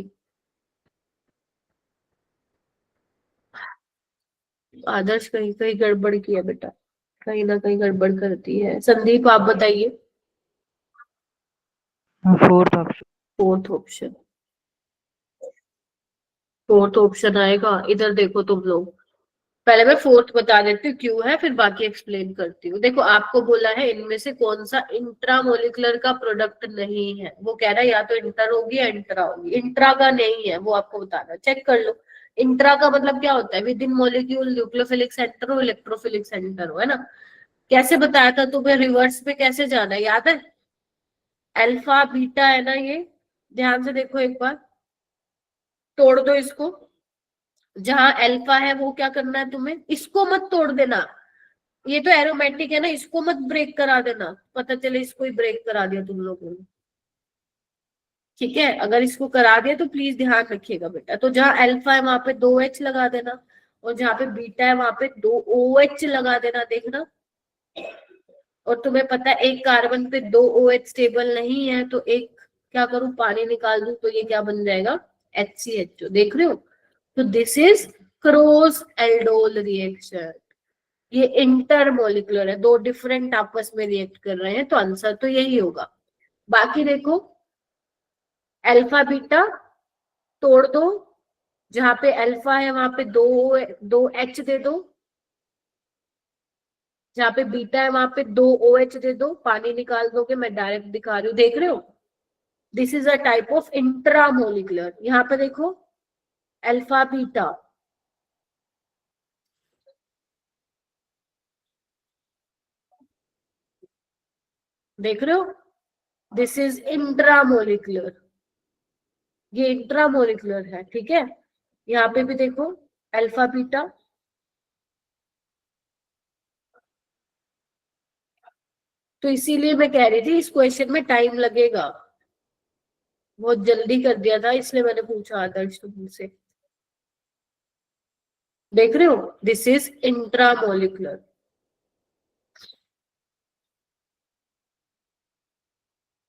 आदर्श कहीं कहीं गड़बड़ किया बेटा, कहीं ना कहीं गड़बड़ करती है। संदीप आप बताइए।
Fourth option.
Fourth option, fourth option आएगा। इधर देखो तुम लोग, पहले मैं फोर्थ बता देती हूँ क्यों है, फिर बाकी एक्सप्लेन करती हूँ। देखो आपको बोला है इनमें से कौन सा इंट्रामोलिकुलर का प्रोडक्ट नहीं है, वो कह रहा है या तो इंटर होगी या इंट्रा होगी। इंट्रा का नहीं है, वो आपको बताना, चेक कर लो। इंट्रा का मतलब क्या होता है, with in molecule nucleophilic centre हो, इलेक्ट्रोफिलिक सेंटर हो, है ना। कैसे बताया था तुम्हें, रिवर्स पे कैसे जाना है, याद है? अल्फा बीटा है ना ये, ध्यान से देखो एक बार, तोड़ दो इसको। जहां अल्फा है वो क्या करना है तुम्हें, इसको मत तोड़ देना, ये तो एरोमेटिक है ना, इसको मत ब्रेक करा देना, पता चले इसको ही ब्रेक करा दिया तुम लोगों ने। ठीक है, अगर इसको करा दिया तो प्लीज ध्यान रखिएगा बेटा। तो जहां अल्फा है वहां पे 2H लगा देना, और जहां पे बीटा है वहां पे 2OH लगा देना, देखना। और तुम्हें पता है एक कार्बन पे 2OH स्टेबल नहीं है, तो एक क्या करूं, पानी निकाल दूं तो ये क्या बन जाएगा, HCHO। देख रहे हो, तो this is cross aldol reaction. ये इंटरमोलिकुलर है, दो डिफरेंट आपस में रिएक्ट कर रहे हैं, तो आंसर तो यही होगा। बाकी देखो अल्फा बीटा तोड़ दो, जहां पे अल्फा है वहां पे दो H दे दो, जहां पे बीटा है वहां पे 2OH दे दो, पानी निकाल दोगे, मैं डायरेक्ट दिखा रही हूँ, देख रहे हो। This is a type of intramolecular. यहाँ पे देखो अल्फा बीटा, देख रहे हो, दिस इज इंट्रामोलिकुलर, ये इंट्रामोलिकुलर है। ठीक है, यहाँ पे भी देखो अल्फा बीटा, तो इसीलिए मैं कह रही थी इस क्वेश्चन में टाइम लगेगा, बहुत जल्दी कर दिया था इसलिए मैंने पूछा आदर्श तुमसे। देख रहे हो, दिस इज इंट्रामोलिकुलर।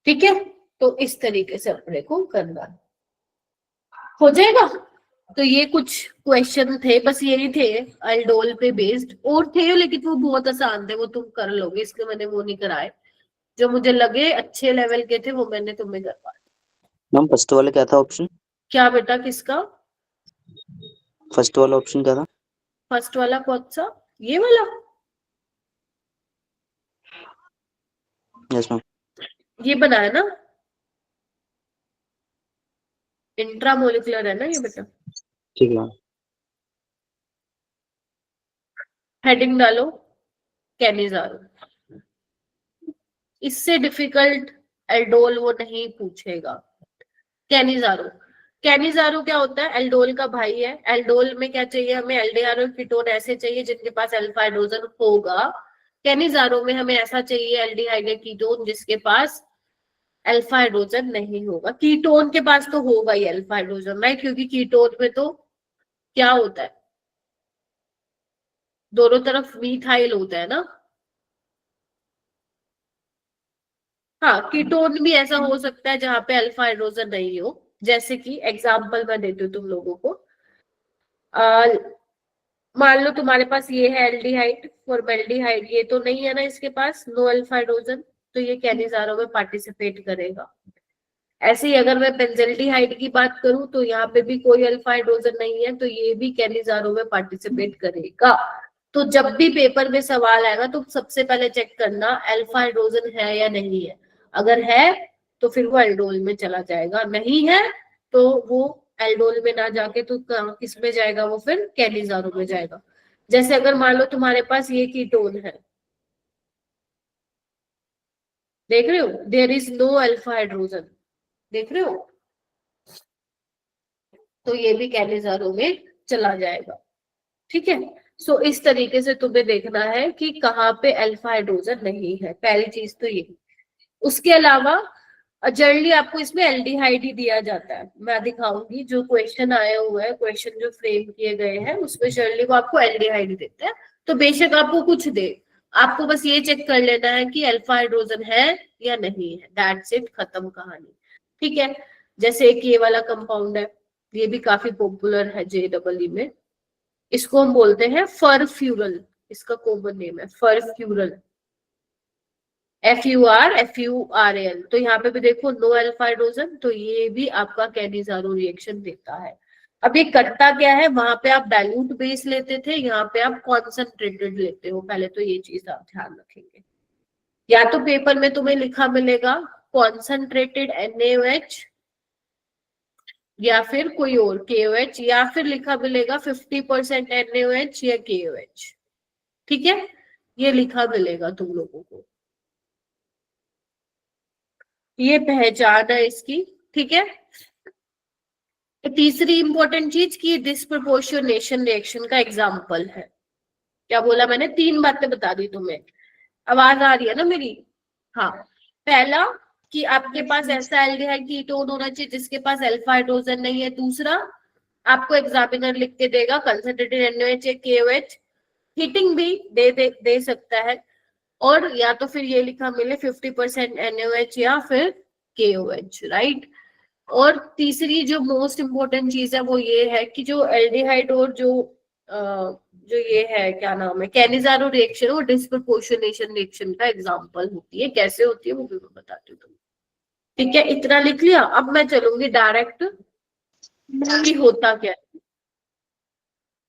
ठीक है, तो इस तरीके से अपने को करना हो जाएगा। तो ये कुछ क्वेश्चन थे, बस यही थे अल्डोल पे बेस्ड, और थे लेकिन वो बहुत आसान थे, वो तुम कर लोगे, इसलिए मैंने वो नहीं कराए। जो मुझे लगे अच्छे लेवल के थे वो मैंने तुम्हें करवाए।
मैम फर्स्ट वाला क्या था ऑप्शन?
क्या बेटा, किसका?
फर्स्ट वाला ऑप्शन क्या था?
फर्स्ट वाला कौन सा, ये वाला?
Yes ma'am.
ये बनाया ना, इंट्रामोलिकुलर है ना ये बेटा।
ठीक है मैम।
हेडिंग डालो कैनिजारो। इससे डिफिकल्ट एल्डोल वो नहीं पूछेगा। कैनिजारो, कैनिजारो क्या होता है, एल्डोल का भाई है। एल्डोल में क्या चाहिए हमें, एल्डिहाइड और कीटोन ऐसे चाहिए जिनके पास अल्फा हाइड्रोजन होगा। कैनिजारो में हमें ऐसा चाहिए एल्डिहाइड या कीटोन जिसके पास अल्फा हाइड्रोजन नहीं होगा। कीटोन के पास तो होगा ही अल्फा हाइड्रोजन, राइट, क्योंकि कीटोन में तो क्या होता है, दोनों तरफ मिथाइल होता है ना। हाँ, कीटोन भी ऐसा हो सकता है जहां पे अल्फा हाइड्रोजन नहीं हो, जैसे कि एग्जांपल मैं देती हूँ तुम लोगों को। मान लो तुम्हारे पास ये है एल्डिहाइड, फॉर्मेल्डिहाइड, ये तो नहीं है ना इसके पास, नो अल्फा हाइड्रोजन, तो ये कैनिजारो में पार्टिसिपेट करेगा। ऐसे ही अगर मैं बेंजल्डिहाइड की बात करूं तो यहाँ पे भी कोई अल्फा हाइड्रोजन नहीं है, तो ये भी कैनिजारो में पार्टिसिपेट करेगा। तो जब भी पेपर में सवाल आएगा तो सबसे पहले चेक करना अल्फा हाइड्रोजन है या नहीं है। अगर है तो फिर वो एल्डोल में चला जाएगा, नहीं है तो वो एल्डोल में ना जाके तो किस में जाएगा, वो फिर कैनिजारो में जाएगा। जैसे अगर मान लो तुम्हारे पास ये कीटोन है, देख रहे हो, there is no alpha hydrogen, देख रहे हो, तो ये भी कैनिजारो में चला जाएगा। ठीक है, सो इस तरीके से तुम्हें देखना है कि कहाँ पे अल्फा हाइड्रोजन नहीं है, पहली चीज तो ये। उसके अलावा जनरली आपको इसमें एल्डिहाइड ही दिया जाता है, मैं दिखाऊंगी जो क्वेश्चन आए हुए हैं, क्वेश्चन जो फ्रेम किए गए हैं उसमें जनरली वो आपको एल्डिहाइड देते हैं। तो बेशक आपको कुछ दे, आपको बस ये चेक कर लेना है कि अल्फा हाइड्रोजन है या नहीं है, दैट्स इट, खत्म कहानी। ठीक है, जैसे एक ये वाला कंपाउंड है, ये भी काफी पॉपुलर है JEE में, इसको हम बोलते हैं फरफ्यूरल, इसका कॉमन नेम है फरफ्यूरल, FURAL। तो यहाँ पे भी देखो नो अल्फा हाइड्रोजन, तो ये भी आपका कैनिजारो रिएक्शन देता है। अब ये करता क्या है, वहां पे आप डाइल्यूट बेस लेते थे, यहाँ पे आप कॉन्सेंट्रेटेड लेते हो, पहले तो ये चीज आप ध्यान रखेंगे। या तो पेपर में तुम्हें लिखा मिलेगा कॉन्सेंट्रेटेड NaOH या फिर कोई और KOH, या फिर लिखा मिलेगा 50% NaOH या KOH, ठीक है, ये लिखा मिलेगा तुम लोगों को, ये पहचान है इसकी, ठीक है। तीसरी इंपॉर्टेंट चीज की डिस्प्रपोर्शनेशन रिएक्शन का एग्जांपल है। क्या बोला मैंने, 3 बातें बता दी तुम्हें, आवाज आ रही है ना मेरी? हाँ, पहला कि आपके पास ऐसा एल्डिहाइड कीटोन होना चाहिए जिसके पास अल्फा हाइड्रोजन नहीं है। दूसरा, आपको एग्जामिनर लिख के देगा कंसंट्रेटेड NaOH या KOH, हीटिंग भी दे सकता है, और या तो फिर ये लिखा मिले 50% NaOH या फिर KOH, राइट। और तीसरी जो मोस्ट इम्पोर्टेंट चीज है वो ये है कि जो एल्डिहाइड और जो ये है क्या नाम है कैनिजारो रिएक्शन, वो डिस्प्रपोर्शनेशन रिएक्शन का एग्जांपल होती है। कैसे होती है वो भी मैं बताती हूँ तुम्हें, ठीक है। इतना लिख लिया, अब मैं चलूंगी डायरेक्ट कि होता क्या है।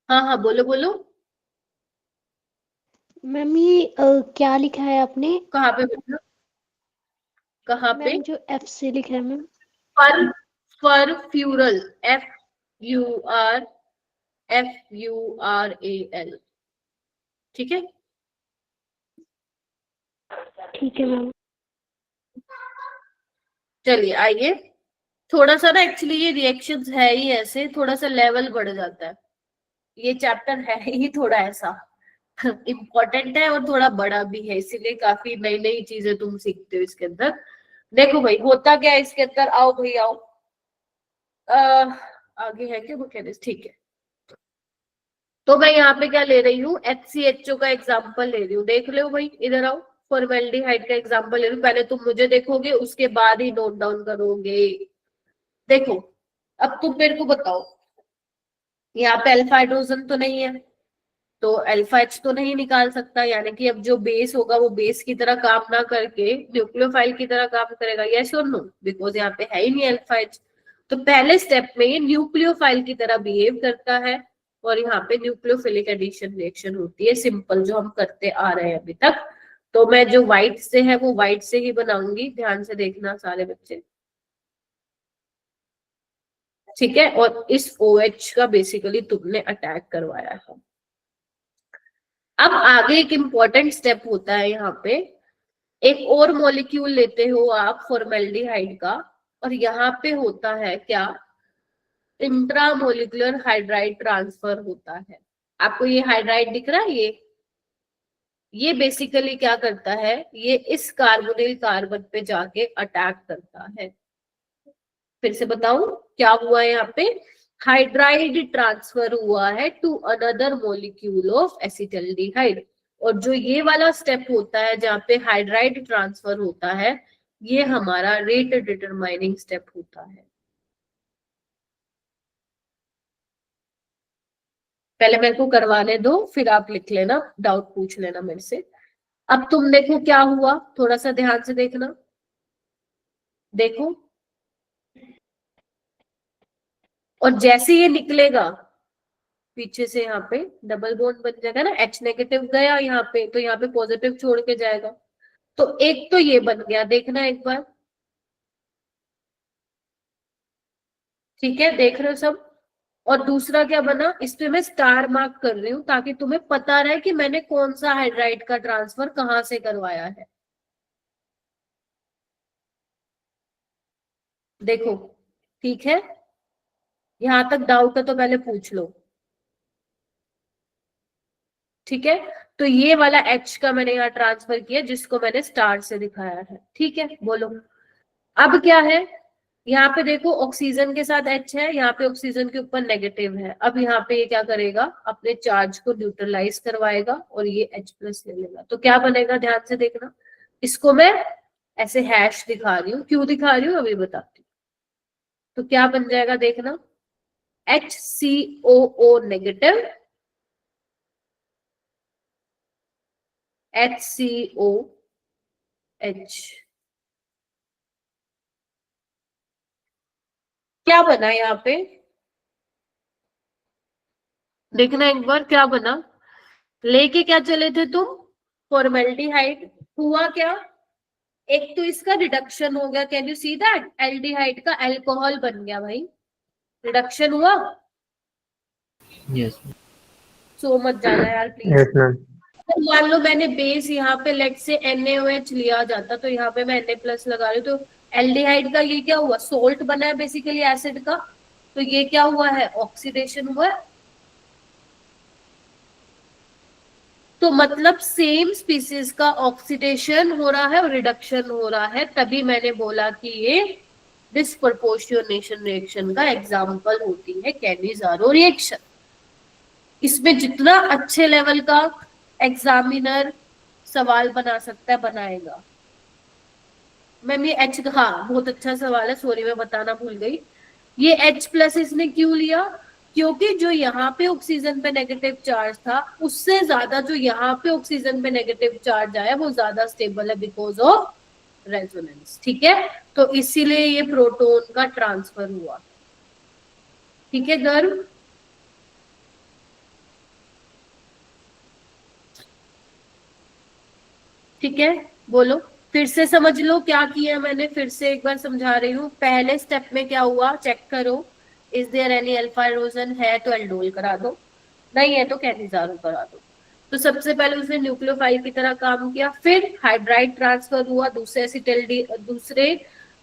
हाँ हाँ बोलो बोलो।
मैम ये क्या लिखा है आपने?
कहाँ पे बोलो, कहाँ पे?
मैम जो F से लिखा है मैम।
फरफ्यूरल, FURAL, ठीक है।
ठीक है मैम।
चलिए आइए, थोड़ा सा ना एक्चुअली ये रिएक्शंस है ही ऐसे, थोड़ा सा लेवल बढ़ जाता है, ये चैप्टर है ही थोड़ा ऐसा इम्पोर्टेंट है और थोड़ा बड़ा भी है, इसीलिए काफी नई नई चीजें तुम सीखते हो इसके अंदर। देखो भाई होता क्या है इसके अंदर, आओ भाई आओ, आगे है क्या मैकेनिज्म, ठीक है। तो मैं यहाँ पे क्या ले रही हूँ, HCHO का एग्जांपल ले रही हूँ, देख लो भाई, इधर आओ, फॉर्मेल्डिहाइड का एग्जांपल ले रही हूँ। पहले तुम मुझे देखोगे, उसके बाद ही नोट डाउन करोगे। देखो अब तुम मेरे को बताओ, यहाँ पे अल्फा हाइड्रोजन तो नहीं है, तो अल्फा H तो नहीं निकाल सकता, यानी कि अब जो बेस होगा वो बेस की तरह काम ना करके न्यूक्लियोफाइल की तरह काम करेगा, यस और नो, बिकॉज यहाँ पे है ही नहीं अल्फा H। तो पहले स्टेप में ये न्यूक्लियोफाइल की तरह बिहेव करता है, और यहाँ पे न्यूक्लियोफिलिक एडिशन रिएक्शन होती है, सिंपल जो हम करते आ रहे हैं अभी तक। तो मैं जो व्हाइट से है वो व्हाइट से ही बनाऊंगी, ध्यान से देखना सारे बच्चे, ठीक है। और इस OH का बेसिकली तुमने अटैक करवाया है। अब आगे एक इम्पॉर्टेंट स्टेप होता है, यहाँ पे एक और मॉलिक्यूल लेते हो आप फॉर्मेल्डिहाइड का, और यहाँ पे होता है क्या, इंट्रामोलिकुलर हाइड्राइड ट्रांसफर होता है। आपको ये हाइड्राइड दिख रहा है, ये बेसिकली क्या करता है, ये इस कार्बोनिल कार्बन पे जाके अटैक करता है। फिर से बताऊं क्या हुआ है, यहाँ पे हाइड्राइड ट्रांसफर हुआ है to another molecule of acetaldehyde. और जो ये वाला स्टेप होता है जहाँ पे हाइड्राइड ट्रांसफर होता है, ये हमारा रेट डिटरमाइनिंग स्टेप होता है। पहले मेरे को करवाने दो, फिर आप लिख लेना, डाउट पूछ लेना मेरे से। अब तुम देखो क्या हुआ, थोड़ा सा ध्यान से देखना, देखो, और जैसे ये निकलेगा पीछे से, यहाँ पे डबल बॉन्ड बन जाएगा ना, H नेगेटिव गया यहाँ पे, तो यहाँ पे पॉजिटिव छोड़ के जाएगा। तो एक तो ये बन गया, देखना एक बार, ठीक है, देख रहे हो सब। और दूसरा क्या बना, इस पे मैं स्टार मार्क कर रही हूँ ताकि तुम्हें पता रहे कि मैंने कौन सा हाइड्राइड का ट्रांसफर कहाँ से करवाया है। देखो ठीक है, यहां तक डाउट है तो पहले पूछ लो, ठीक है। तो ये वाला H का मैंने यहाँ ट्रांसफर किया जिसको मैंने स्टार से दिखाया है, ठीक है। बोलो अब क्या है, यहाँ पे देखो ऑक्सीजन के साथ H है, यहाँ पे ऑक्सीजन के ऊपर नेगेटिव है। अब यहाँ पे ये क्या करेगा, अपने चार्ज को न्यूट्रलाइज करवाएगा और ये H+ ले लेगा। तो क्या बनेगा, ध्यान से देखना, इसको मैं ऐसे हैश दिखा रही हूँ, क्यों दिखा रही हूँ अभी बताती हूँ। तो क्या बन जाएगा देखना, HCOO नेगेटिव HCOH। क्या बना यहाँ पे, देखना एक बार क्या बना। लेके क्या चले थे तुम, फॉर्मेल्डिहाइड। हुआ क्या, एक तो इसका रिडक्शन हो गया, can you see that, aldehyde का अल्कोहल बन गया भाई, रिडक्शन हुआ।
यस
सो मत जाना यार प्लीज।
Yes ma'am.
तो मान लो मैंने बेस यहाँ पे लेट से NaOH लिया जाता, तो यहाँ पे मैं Na+ लगा रही हूँ, तो एल्डिहाइड का ये क्या हुआ, सोल्ट बना है बेसिकली एसिड का, तो ये क्या हुआ है, ऑक्सीडेशन हुआ है। तो मतलब सेम स्पीसीज का ऑक्सीडेशन हो रहा है और रिडक्शन हो रहा है, तभी मैंने बोला कि ये डिस्प्रपोर्शनेशन रिएक्शन का एग्जाम्पल होती है कैनिज़ारो रिएक्शन। इसमें जितना अच्छे लेवल का एग्जामिनर सवाल बना सकता है बनाएगा। मैम ये H, हाँ बहुत अच्छा सवाल है, सॉरी मैं बताना भूल गई। ये H+ इसने क्यों लिया, क्योंकि जो यहाँ पे ऑक्सीजन पे नेगेटिव चार्ज था उससे ज्यादा जो यहाँ पे ऑक्सीजन पे नेगेटिव चार्ज आया वो ज्यादा स्टेबल है बिकॉज ऑफ रेजोनेंस। ठीक है, तो इसीलिए ये प्रोटॉन का ट्रांसफर हुआ। ठीक है गर्व, ठीक है बोलो, फिर से समझ लो क्या किया मैंने, फिर से एक बार समझा रही हूँ। पहले स्टेप में क्या हुआ चेक करो, is there any alpha hydrogen, है तो एल्डोल करा दो, नहीं है तो कैनिज़ारो करा दो। तो सबसे पहले उसने न्यूक्लियोफाइल की तरह काम किया, फिर हाइड्राइड ट्रांसफर हुआ, दूसरे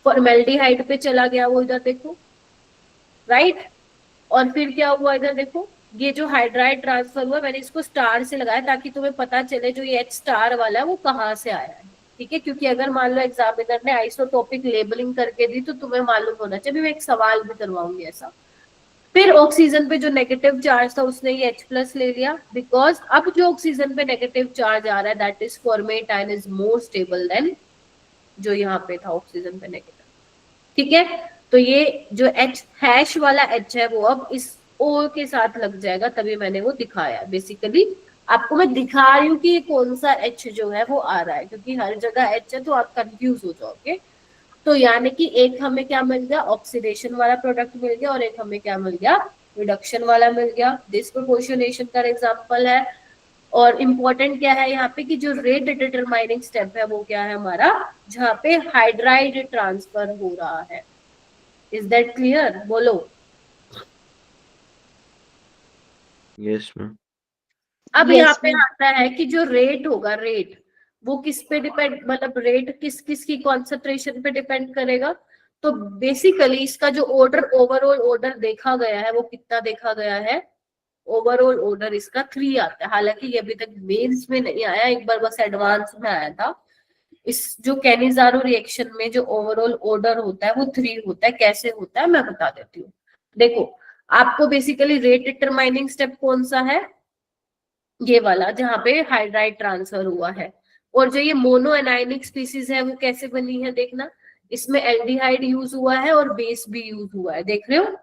फॉर्मेल्डिहाइड पे चला गया वो, इधर देखो राइट। और फिर क्या हुआ इधर देखो, ये जो हाइड्राइड ट्रांसफर हुआ, मैंने इसको स्टार से लगाया ताकि तुम्हें पता चले जो ये H* वाला है वो कहाँ से आया है। ठीक है, क्योंकि अगर मान लो एग्जामिनर ने आइसोटोपिक लेबलिंग करके दी तो तुम्हें मालूम होना चाहिए। मैं एक सवाल भी करवाऊंगी ऐसा। फिर ऑक्सीजन पे जो नेगेटिव चार्ज था उसने ये H+ ले लिया, बिकॉज अब जो ऑक्सीजन पे नेगेटिव चार्ज आ रहा है that is format ion is more stable then जो यहाँ पे था ऑक्सीजन पे नेगेटिव। ठीक है, तो ये जो H# वाला H है वो अब इस O के साथ लग जाएगा, तभी मैंने वो दिखाया। बेसिकली आपको मैं दिखा रही हूँ कि ये कौन सा H जो है वो आ रहा है, क्योंकि हर जगह H है तो आप कंफ्यूज हो जाओगे। तो यानी कि एक हमें क्या मिल गया, ऑक्सीडेशन वाला प्रोडक्ट मिल गया, और एक हमें क्या मिल गया, रिडक्शन वाला मिल गया। डिस्प्रपोर्शनेशन का एग्जांपल है। और इम्पोर्टेंट क्या है यहाँ पे कि जो रेट डिटरमाइनिंग स्टेप है वो क्या है हमारा, जहाँ पे हाइड्राइड ट्रांसफर हो रहा है। इज दैट क्लियर, बोलो।
Yes ma'am.
अब
Yes,
यहाँ पे
ma'am.
आता है कि जो रेट होगा, रेट वो किस पे डिपेंड, मतलब रेट किस की कॉन्सेंट्रेशन पे डिपेंड करेगा। तो बेसिकली इसका जो ऑर्डर, ओवरऑल ऑर्डर देखा गया है वो कितना देखा गया है, ओवरऑल ऑर्डर इसका 3 आता है। हालांकि ये अभी तक मेंस में नहीं आया, एक बार बस एडवांस में आया था। इस जो कैनिज़ारो रिएक्शन में जो ओवरऑल ऑर्डर होता है वो 3 होता है। कैसे होता है मैं बता देती हूँ। देखो आपको बेसिकली रेट डिटरमाइनिंग स्टेप कौन सा है, ये वाला जहाँ पे हाइड्राइड ट्रांसफर हुआ है। और जो ये मोनो एनायनिक स्पीसीज है वो कैसे बनी है देखना, इसमें एल्डिहाइड यूज हुआ है और बेस भी यूज हुआ है, देख रहे हो।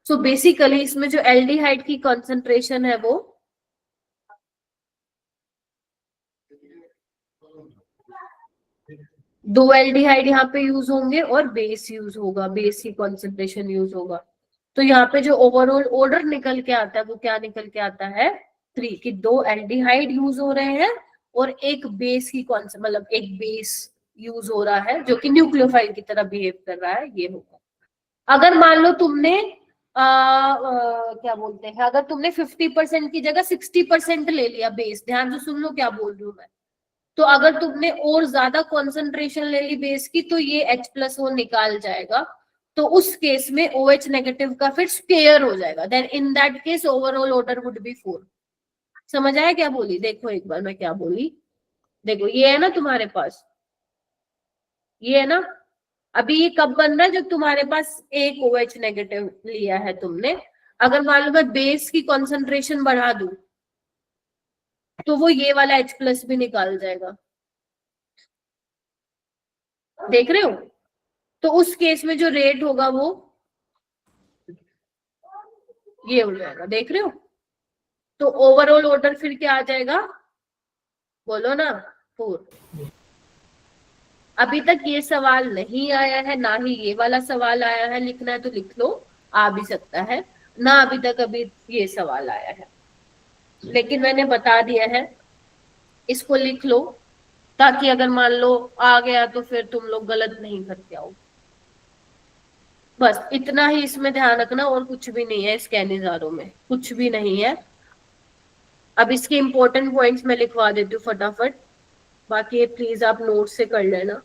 सो बेसिकली इसमें जो एल्डिहाइड की कॉन्सेंट्रेशन है वो 2 एल्डिहाइड यहाँ पे यूज होंगे और बेस यूज होगा, बेस की कॉन्सेंट्रेशन यूज होगा। तो यहाँ पे जो ओवरऑल ऑर्डर निकल के आता है वो क्या निकल के आता है, 3, कि 2 एल्डिहाइड यूज हो रहे हैं और एक बेस की मतलब एक बेस यूज हो रहा है जो कि न्यूक्लियोफाइल की तरह बिहेव कर रहा है, ये होगा। अगर मान लो तुमने क्या बोलते हैं, अगर तुमने 50% की जगह 60% ले लिया बेस, ध्यान से सुन लो क्या बोल रही हूँ मैं। तो अगर तुमने और ज्यादा कॉन्सेंट्रेशन ले ली बेस की तो ये H+ वो निकाल जाएगा, तो उस केस में OH नेगेटिव का फिर स्क्वायर हो जाएगा, then in that case overall order would be 4। समझ आया क्या बोली, देखो एक बार मैं क्या बोली। देखो ये है ना तुम्हारे पास, ये है ना, अभी ये कब बन रहा है जब तुम्हारे पास एक OH नेगेटिव लिया है तुमने। अगर मान लो मैं बेस की कॉन्सेंट्रेशन बढ़ा दूं तो वो ये वाला H+ भी निकाल जाएगा, देख रहे हो। तो उस केस में जो रेट होगा वो ये हो जाएगा, देख रहे हो। तो ओवरऑल ऑर्डर फिर क्या आ जाएगा, बोलो ना 4। अभी तक ये सवाल नहीं आया है, ना ही ये वाला सवाल आया है, लिखना है तो लिख लो, आ भी सकता है ना। अभी तक अभी ये सवाल आया है, लेकिन मैंने बता दिया है, इसको लिख लो ताकि अगर मान लो आ गया तो फिर तुम लोग गलत नहीं करके आओ। बस इतना ही इसमें ध्यान रखना, और कुछ भी नहीं है इस कैनिजारो में, कुछ भी नहीं है। अब इसके इंपॉर्टेंट पॉइंट्स मैं लिखवा देती हूँ फटाफट, बाकी ये प्लीज आप नोट से कर लेना।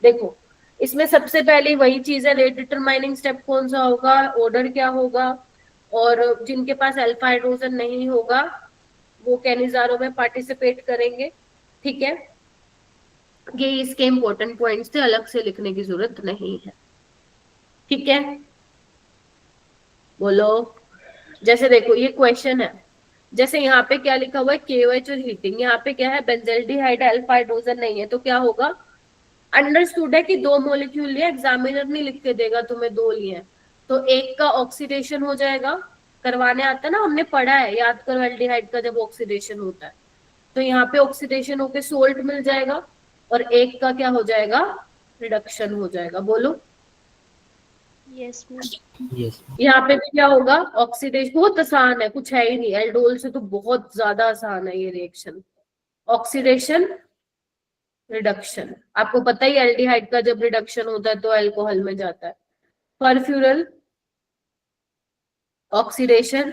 देखो इसमें सबसे पहले वही चीज है, रेट डिटरमाइनिंग स्टेप कौन सा होगा, ऑर्डर क्या होगा, और जिनके पास अल्फा हाइड्रोजन नहीं होगा वो कैनिजारो में पार्टिसिपेट करेंगे। ठीक है, ये इसके इंपॉर्टेंट पॉइंट्स थे, अलग से लिखने की जरूरत नहीं है। ठीक है, बोलो। जैसे देखो ये क्वेश्चन है, जैसे यहाँ पे क्या लिखा हुआ है, KOH और हीटिंग, यहाँ पे क्या है, बेंजल्डिहाइड अल्फा हाइड्रोजन नहीं है, तो क्या होगा, अंडरस्टूड है कि 2 मॉलिक्यूल लिए, एग्जामिनर नहीं लिख के देगा तुम्हें 2 लिए, तो एक का ऑक्सीडेशन हो जाएगा, करवाने आता है ना, हमने पढ़ा है, याद करो एल्डिहाइड का जब ऑक्सीडेशन होता है तो यहाँ पे ऑक्सीडेशन होके सोल्ट मिल जाएगा, और एक का क्या हो जाएगा, रिडक्शन हो जाएगा। बोलो
यस मैम।
यस
यहाँ पे भी क्या होगा, ऑक्सीडेशन, बहुत आसान है, कुछ है ही नहीं, एल्डोल से तो बहुत ज्यादा आसान है ये रिएक्शन, ऑक्सीडेशन रिडक्शन। आपको पता ही एल्डिहाइड का जब रिडक्शन होता है तो अल्कोहल में जाता है, परफ्यूरल ऑक्सीडेशन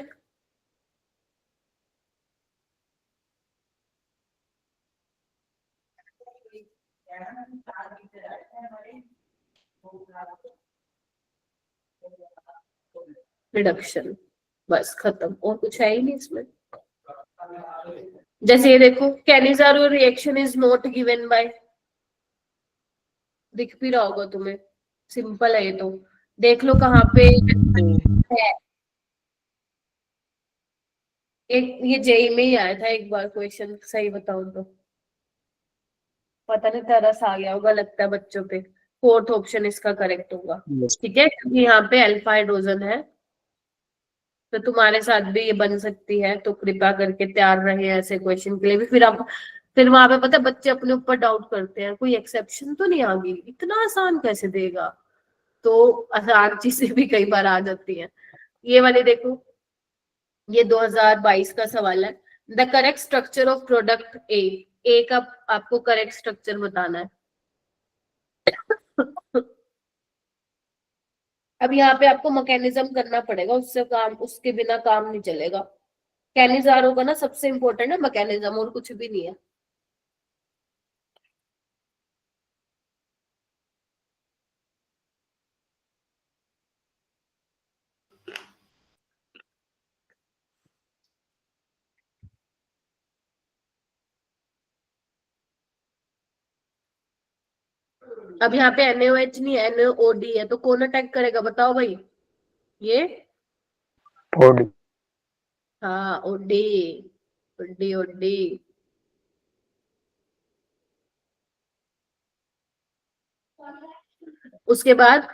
रिडक्शन, बस खत्म, और कुछ है ही नहीं इसमें। जैसे ये देखो, Cannizzaro reaction is not given by, दिख भी रहा होगा तुम्हें, सिंपल है ये तो, देख लो कहाँ पे है। एक ये जेई में ही आया था एक बार क्वेश्चन, सही बताऊं तो, पता नहीं तरस आ गया होगा लगता है बच्चों पे। 4th ऑप्शन इसका करेक्ट होगा। ठीक है, क्योंकि यहाँ पे अल्फा हाइड्रोजन है, तो तुम्हारे साथ भी ये बन सकती है, तो कृपया करके तैयार रहे ऐसे क्वेश्चन के लिए भी। फिर वहां पे पता है बच्चे अपने ऊपर डाउट करते हैं, कोई एक्सेप्शन तो नहीं आ गई, इतना आसान कैसे देगा, तो आसान चीजें भी कई बार आ जाती हैं। ये वाले देखो, ये 2022 का सवाल है, the correct structure of product ए का आपको करेक्ट स्ट्रक्चर बताना है। अब यहाँ पे आपको मैकेनिज्म करना पड़ेगा, उससे काम, उसके बिना काम नहीं चलेगा। कैनिजारो का ना सबसे इंपॉर्टेंट है मैकेनिज्म, और कुछ भी नहीं है। अब यहाँ पे NaOH नहीं है, NaOD है, तो कौन अटैक करेगा बताओ भाई, ये
OD।
हाँ OD, OD OD। उसके बाद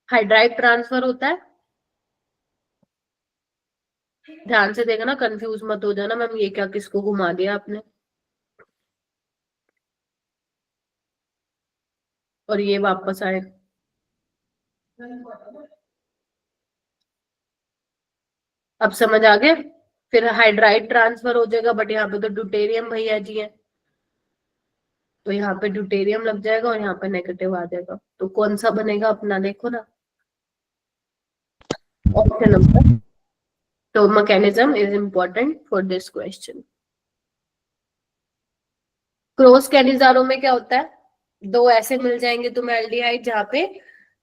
हाइड्राइड ट्रांसफर होता है, ध्यान से देखना, कंफ्यूज मत हो जाना, मैम ये क्या किसको घुमा दिया आपने, और ये वापस आए। अब समझ आ गया, फिर हाइड्राइड ट्रांसफर हो जाएगा, बट यहाँ पे तो ड्यूटेरियम भैया जी है, तो यहाँ पे ड्यूटेरियम लग जाएगा और यहाँ पे नेगेटिव आ जाएगा, तो कौन सा बनेगा अपना देखो ना, ऑप्शन नंबर। तो mechanism is important for this question. Cross Cannizzaro में क्या होता है, 2 ऐसे मिल जाएंगे तुम्हें एल्डिहाइड जहाँ पे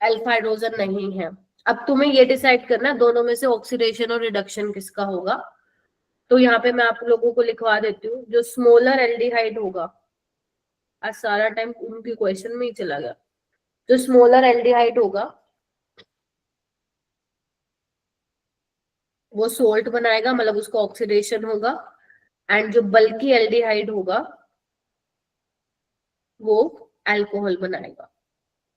अल्फा हाइड्रोजन नहीं है। अब तुम्हें ये डिसाइड करना है दोनों में से ऑक्सीडेशन और रिडक्शन किसका होगा, तो यहाँ पे मैं आप लोगों को लिखवा देती हूँ, जो स्मॉलर एल्डिहाइड होगा, आज सारा टाइम उनकी क्वेश्चन में ही चला गया, जो स्मॉलर एल्डिहाइड होगा वो सोल्ट बनाएगा, मतलब उसका ऑक्सीडेशन होगा, एंड जो बल्कि एल्डिहाइड होगा वो अल्कोहल बनाएगा।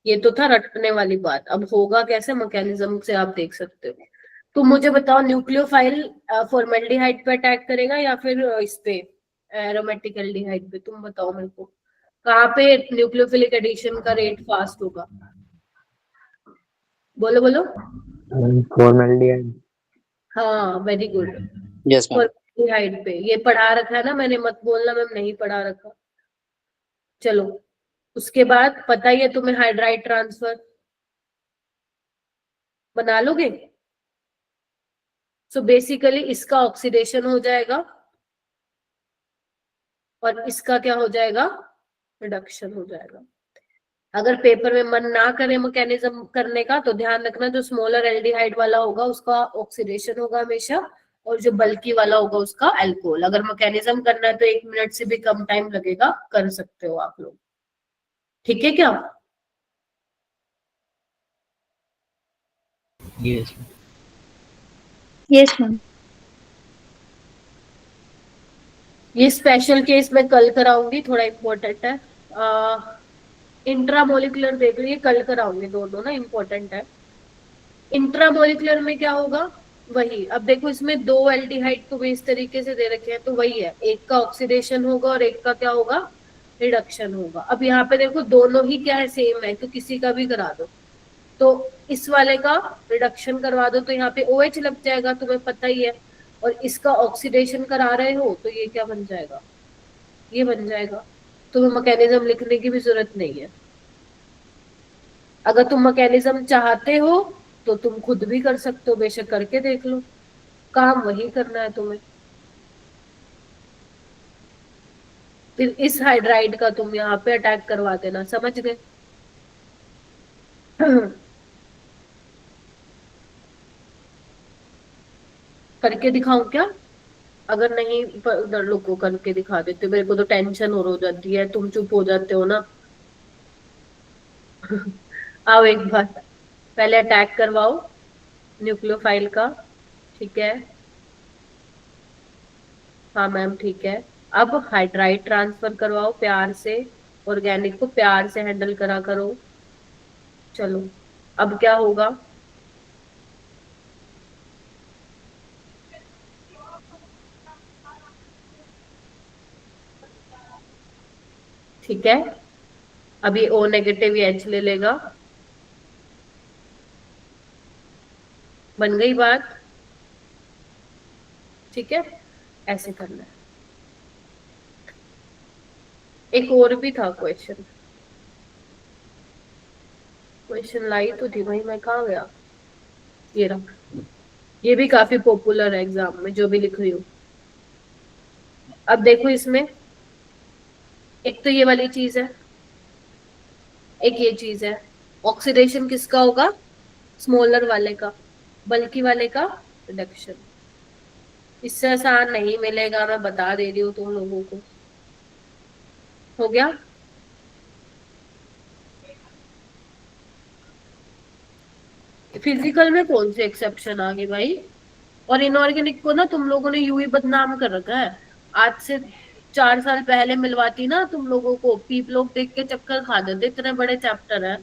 ये तो था रटने वाली बात, अब होगा कैसे, मैकेनिज्म से आप देख सकते हो। तो मुझे बताओ, न्यूक्लियोफाइल फॉर्मेल्डिहाइड पे अटैक करेगा या फिर इस पे एरोमेटिक एल्डिहाइड पे? तुम बताओ मेरे को, कहाँ पे न्यूक्लियोफिलिक एडिशन का रेट फास्ट होगा? बोलो बोलो।
फॉर्मेल्डिहाइड।
हाँ very good,
yes ma'am.
Formaldehyde पे। ये पढ़ा रखा है ना मैंने, मत बोलना मैम नहीं पढ़ा रखा। चलो उसके बाद पता ही है तुम्हें हाइड्राइड ट्रांसफर बना लोगे। सो बेसिकली इसका ऑक्सीडेशन हो जाएगा और इसका क्या हो जाएगा? रिडक्शन हो जाएगा। अगर पेपर में मन ना करे मैकेनिज्म करने का तो ध्यान रखना, जो स्मॉलर एल्डिहाइड वाला होगा उसका ऑक्सीडेशन होगा हमेशा, और जो बल्कि वाला होगा उसका अल्कोहल। अगर मैकेनिज्म करना है तो 1 मिनट से भी कम टाइम लगेगा, कर सकते हो आप लोग। ठीक है क्या?
Yes
yes ma'am.
ये स्पेशल केस मैं कल कराऊंगी, थोड़ा इम्पोर्टेंट है। इंट्रामोलिकुलर देख लो, ये कल कराऊंगी दोनों ना, इम्पोर्टेंट है। इंट्रामोलिकुलर में क्या होगा? वही, अब देखो इसमें 2 एल्डिहाइड तुम्हें इस तरीके से दे रखे हैं, तो वही है, एक का ऑक्सीडेशन होगा और एक का क्या होगा? रिडक्शन होगा। अब यहाँ पे देखो दोनों ही क्या है? सेम है, तो किसी का भी करा दो। तो इस वाले का रिडक्शन करवा दो तो यहाँ पे OH लग जाएगा, तुम्हें पता ही है, और इसका ऑक्सीडेशन करा रहे हो तो ये क्या बन जाएगा? ये बन जाएगा। तुम्हें मैकेनिज्म लिखने की भी जरूरत नहीं है। अगर तुम मैकेनिज्म चाहते हो तो तुम खुद भी कर सकते हो, बेशक करके देख लो, काम वही करना है तुम्हें। फिर इस हाइड्राइड का तुम यहाँ पे अटैक करवा देना, समझ गए? करके दिखाऊं क्या? अगर नहीं उधर लोग को करके दिखा देते, मेरे को तो टेंशन हो जाती है, तुम चुप हो जाते हो ना। आओ एक बार पहले अटैक करवाओ न्यूक्लियोफाइल का, ठीक है? हाँ मैम ठीक है। अब हाइड्राइड ट्रांसफर करवाओ प्यार से, ऑर्गेनिक को प्यार से हैंडल करा करो। चलो अब क्या होगा? ठीक है, अब ये O नेगेटिव H ले लेगा। बन गई बात? ठीक है, ऐसे करना है। एक और भी था क्वेश्चन, लाई तो थी भाई, मैं कहाँ गया? ये रहा, ये भी काफी पॉपुलर है एग्जाम में, जो भी लिख रही हूँ। अब देखो इसमें एक तो ये वाली चीज है, एक ये चीज है। ऑक्सीडेशन किसका होगा? स्मॉलर वाले का, बल्कि वाले का रिडक्शन। इससे आसान नहीं मिलेगा, मैं बता दे रही हूँ तुम लोगों को। हो गया? फिजिकल में कौन से एक्सेप्शन आ गए भाई? और इनऑर्गेनिक को ना तुम लोगों ने यूं ही बदनाम कर रखा है। आज से 4 साल पहले मिलवाती ना तुम लोगों को, पीप लोग देख के चक्कर खा देते, इतने बड़े चैप्टर है,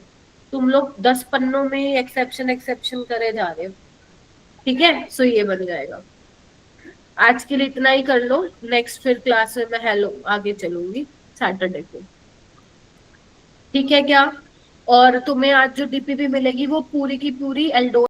तुम लोग 10 पन्नों में ही एक्सेप्शन करे जा रहे हो। ठीक है, सो ये बन जाएगा। आज के लिए इतना ही कर लो, नेक्स्ट फिर क्लास में मैं हेलो आगे चलूंगी सैटरडे को, ठीक है क्या? और तुम्हें आज जो DPP मिलेगी वो पूरी की पूरी एल्डो